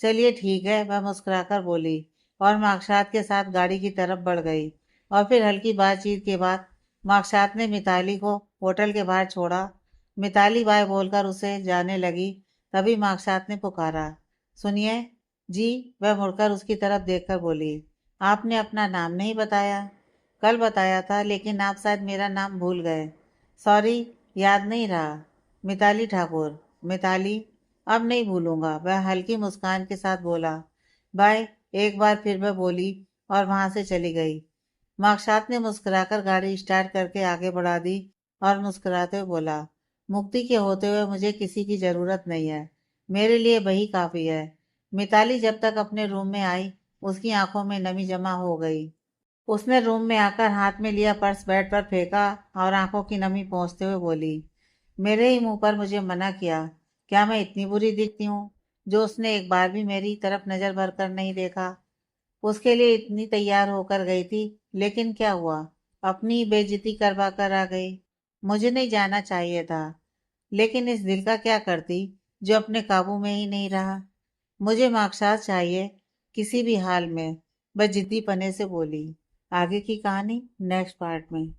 चलिए ठीक है, वह मुस्कुराकर बोली और मार्कसात के साथ गाड़ी की तरफ बढ़ गई। और फिर हल्की बातचीत के बाद मार्कसात ने मिताली को होटल के बाहर छोड़ा। मिताली बाय बोलकर उसे जाने लगी, तभी मार्कसात ने पुकारा, सुनिए जी। वह मुड़कर उसकी तरफ देखकर बोली, आपने अपना नाम नहीं बताया। कल बताया था लेकिन आप शायद मेरा नाम भूल गए। सॉरी, याद नहीं रहा। मिताली ठाकुर। मिताली, अब नहीं भूलूंगा, वह हल्की मुस्कान के साथ बोला। बाय। एक बार फिर वह बोली और वहां से चली गई। मार्कसात ने मुस्कुराकर गाड़ी स्टार्ट करके आगे बढ़ा दी और मुस्कुराते हुए बोला, मुक्ति के होते हुए मुझे किसी की जरूरत नहीं है, मेरे लिए वही काफी है। मिताली जब तक अपने रूम में आई उसकी आंखों में नमी जमा हो गई। उसने रूम में आकर हाथ में लिया पर्स बेड पर फेंका और आंखों की नमी पोंछते हुए बोली, मेरे ही मुंह पर मुझे मना किया। क्या मैं इतनी बुरी दिखती हूँ जो उसने एक बार भी मेरी तरफ नजर भर कर नहीं देखा? उसके लिए इतनी तैयार होकर गई थी, लेकिन क्या हुआ, अपनी ही बेइज्जती करवा कर आ गई। मुझे नहीं जाना चाहिए था, लेकिन इस दिल का क्या करती जो अपने काबू में ही नहीं रहा। मुझे मार्कसात चाहिए किसी भी हाल में, वह जिद्दी पने से बोली। आगे की कहानी नेक्स्ट पार्ट में।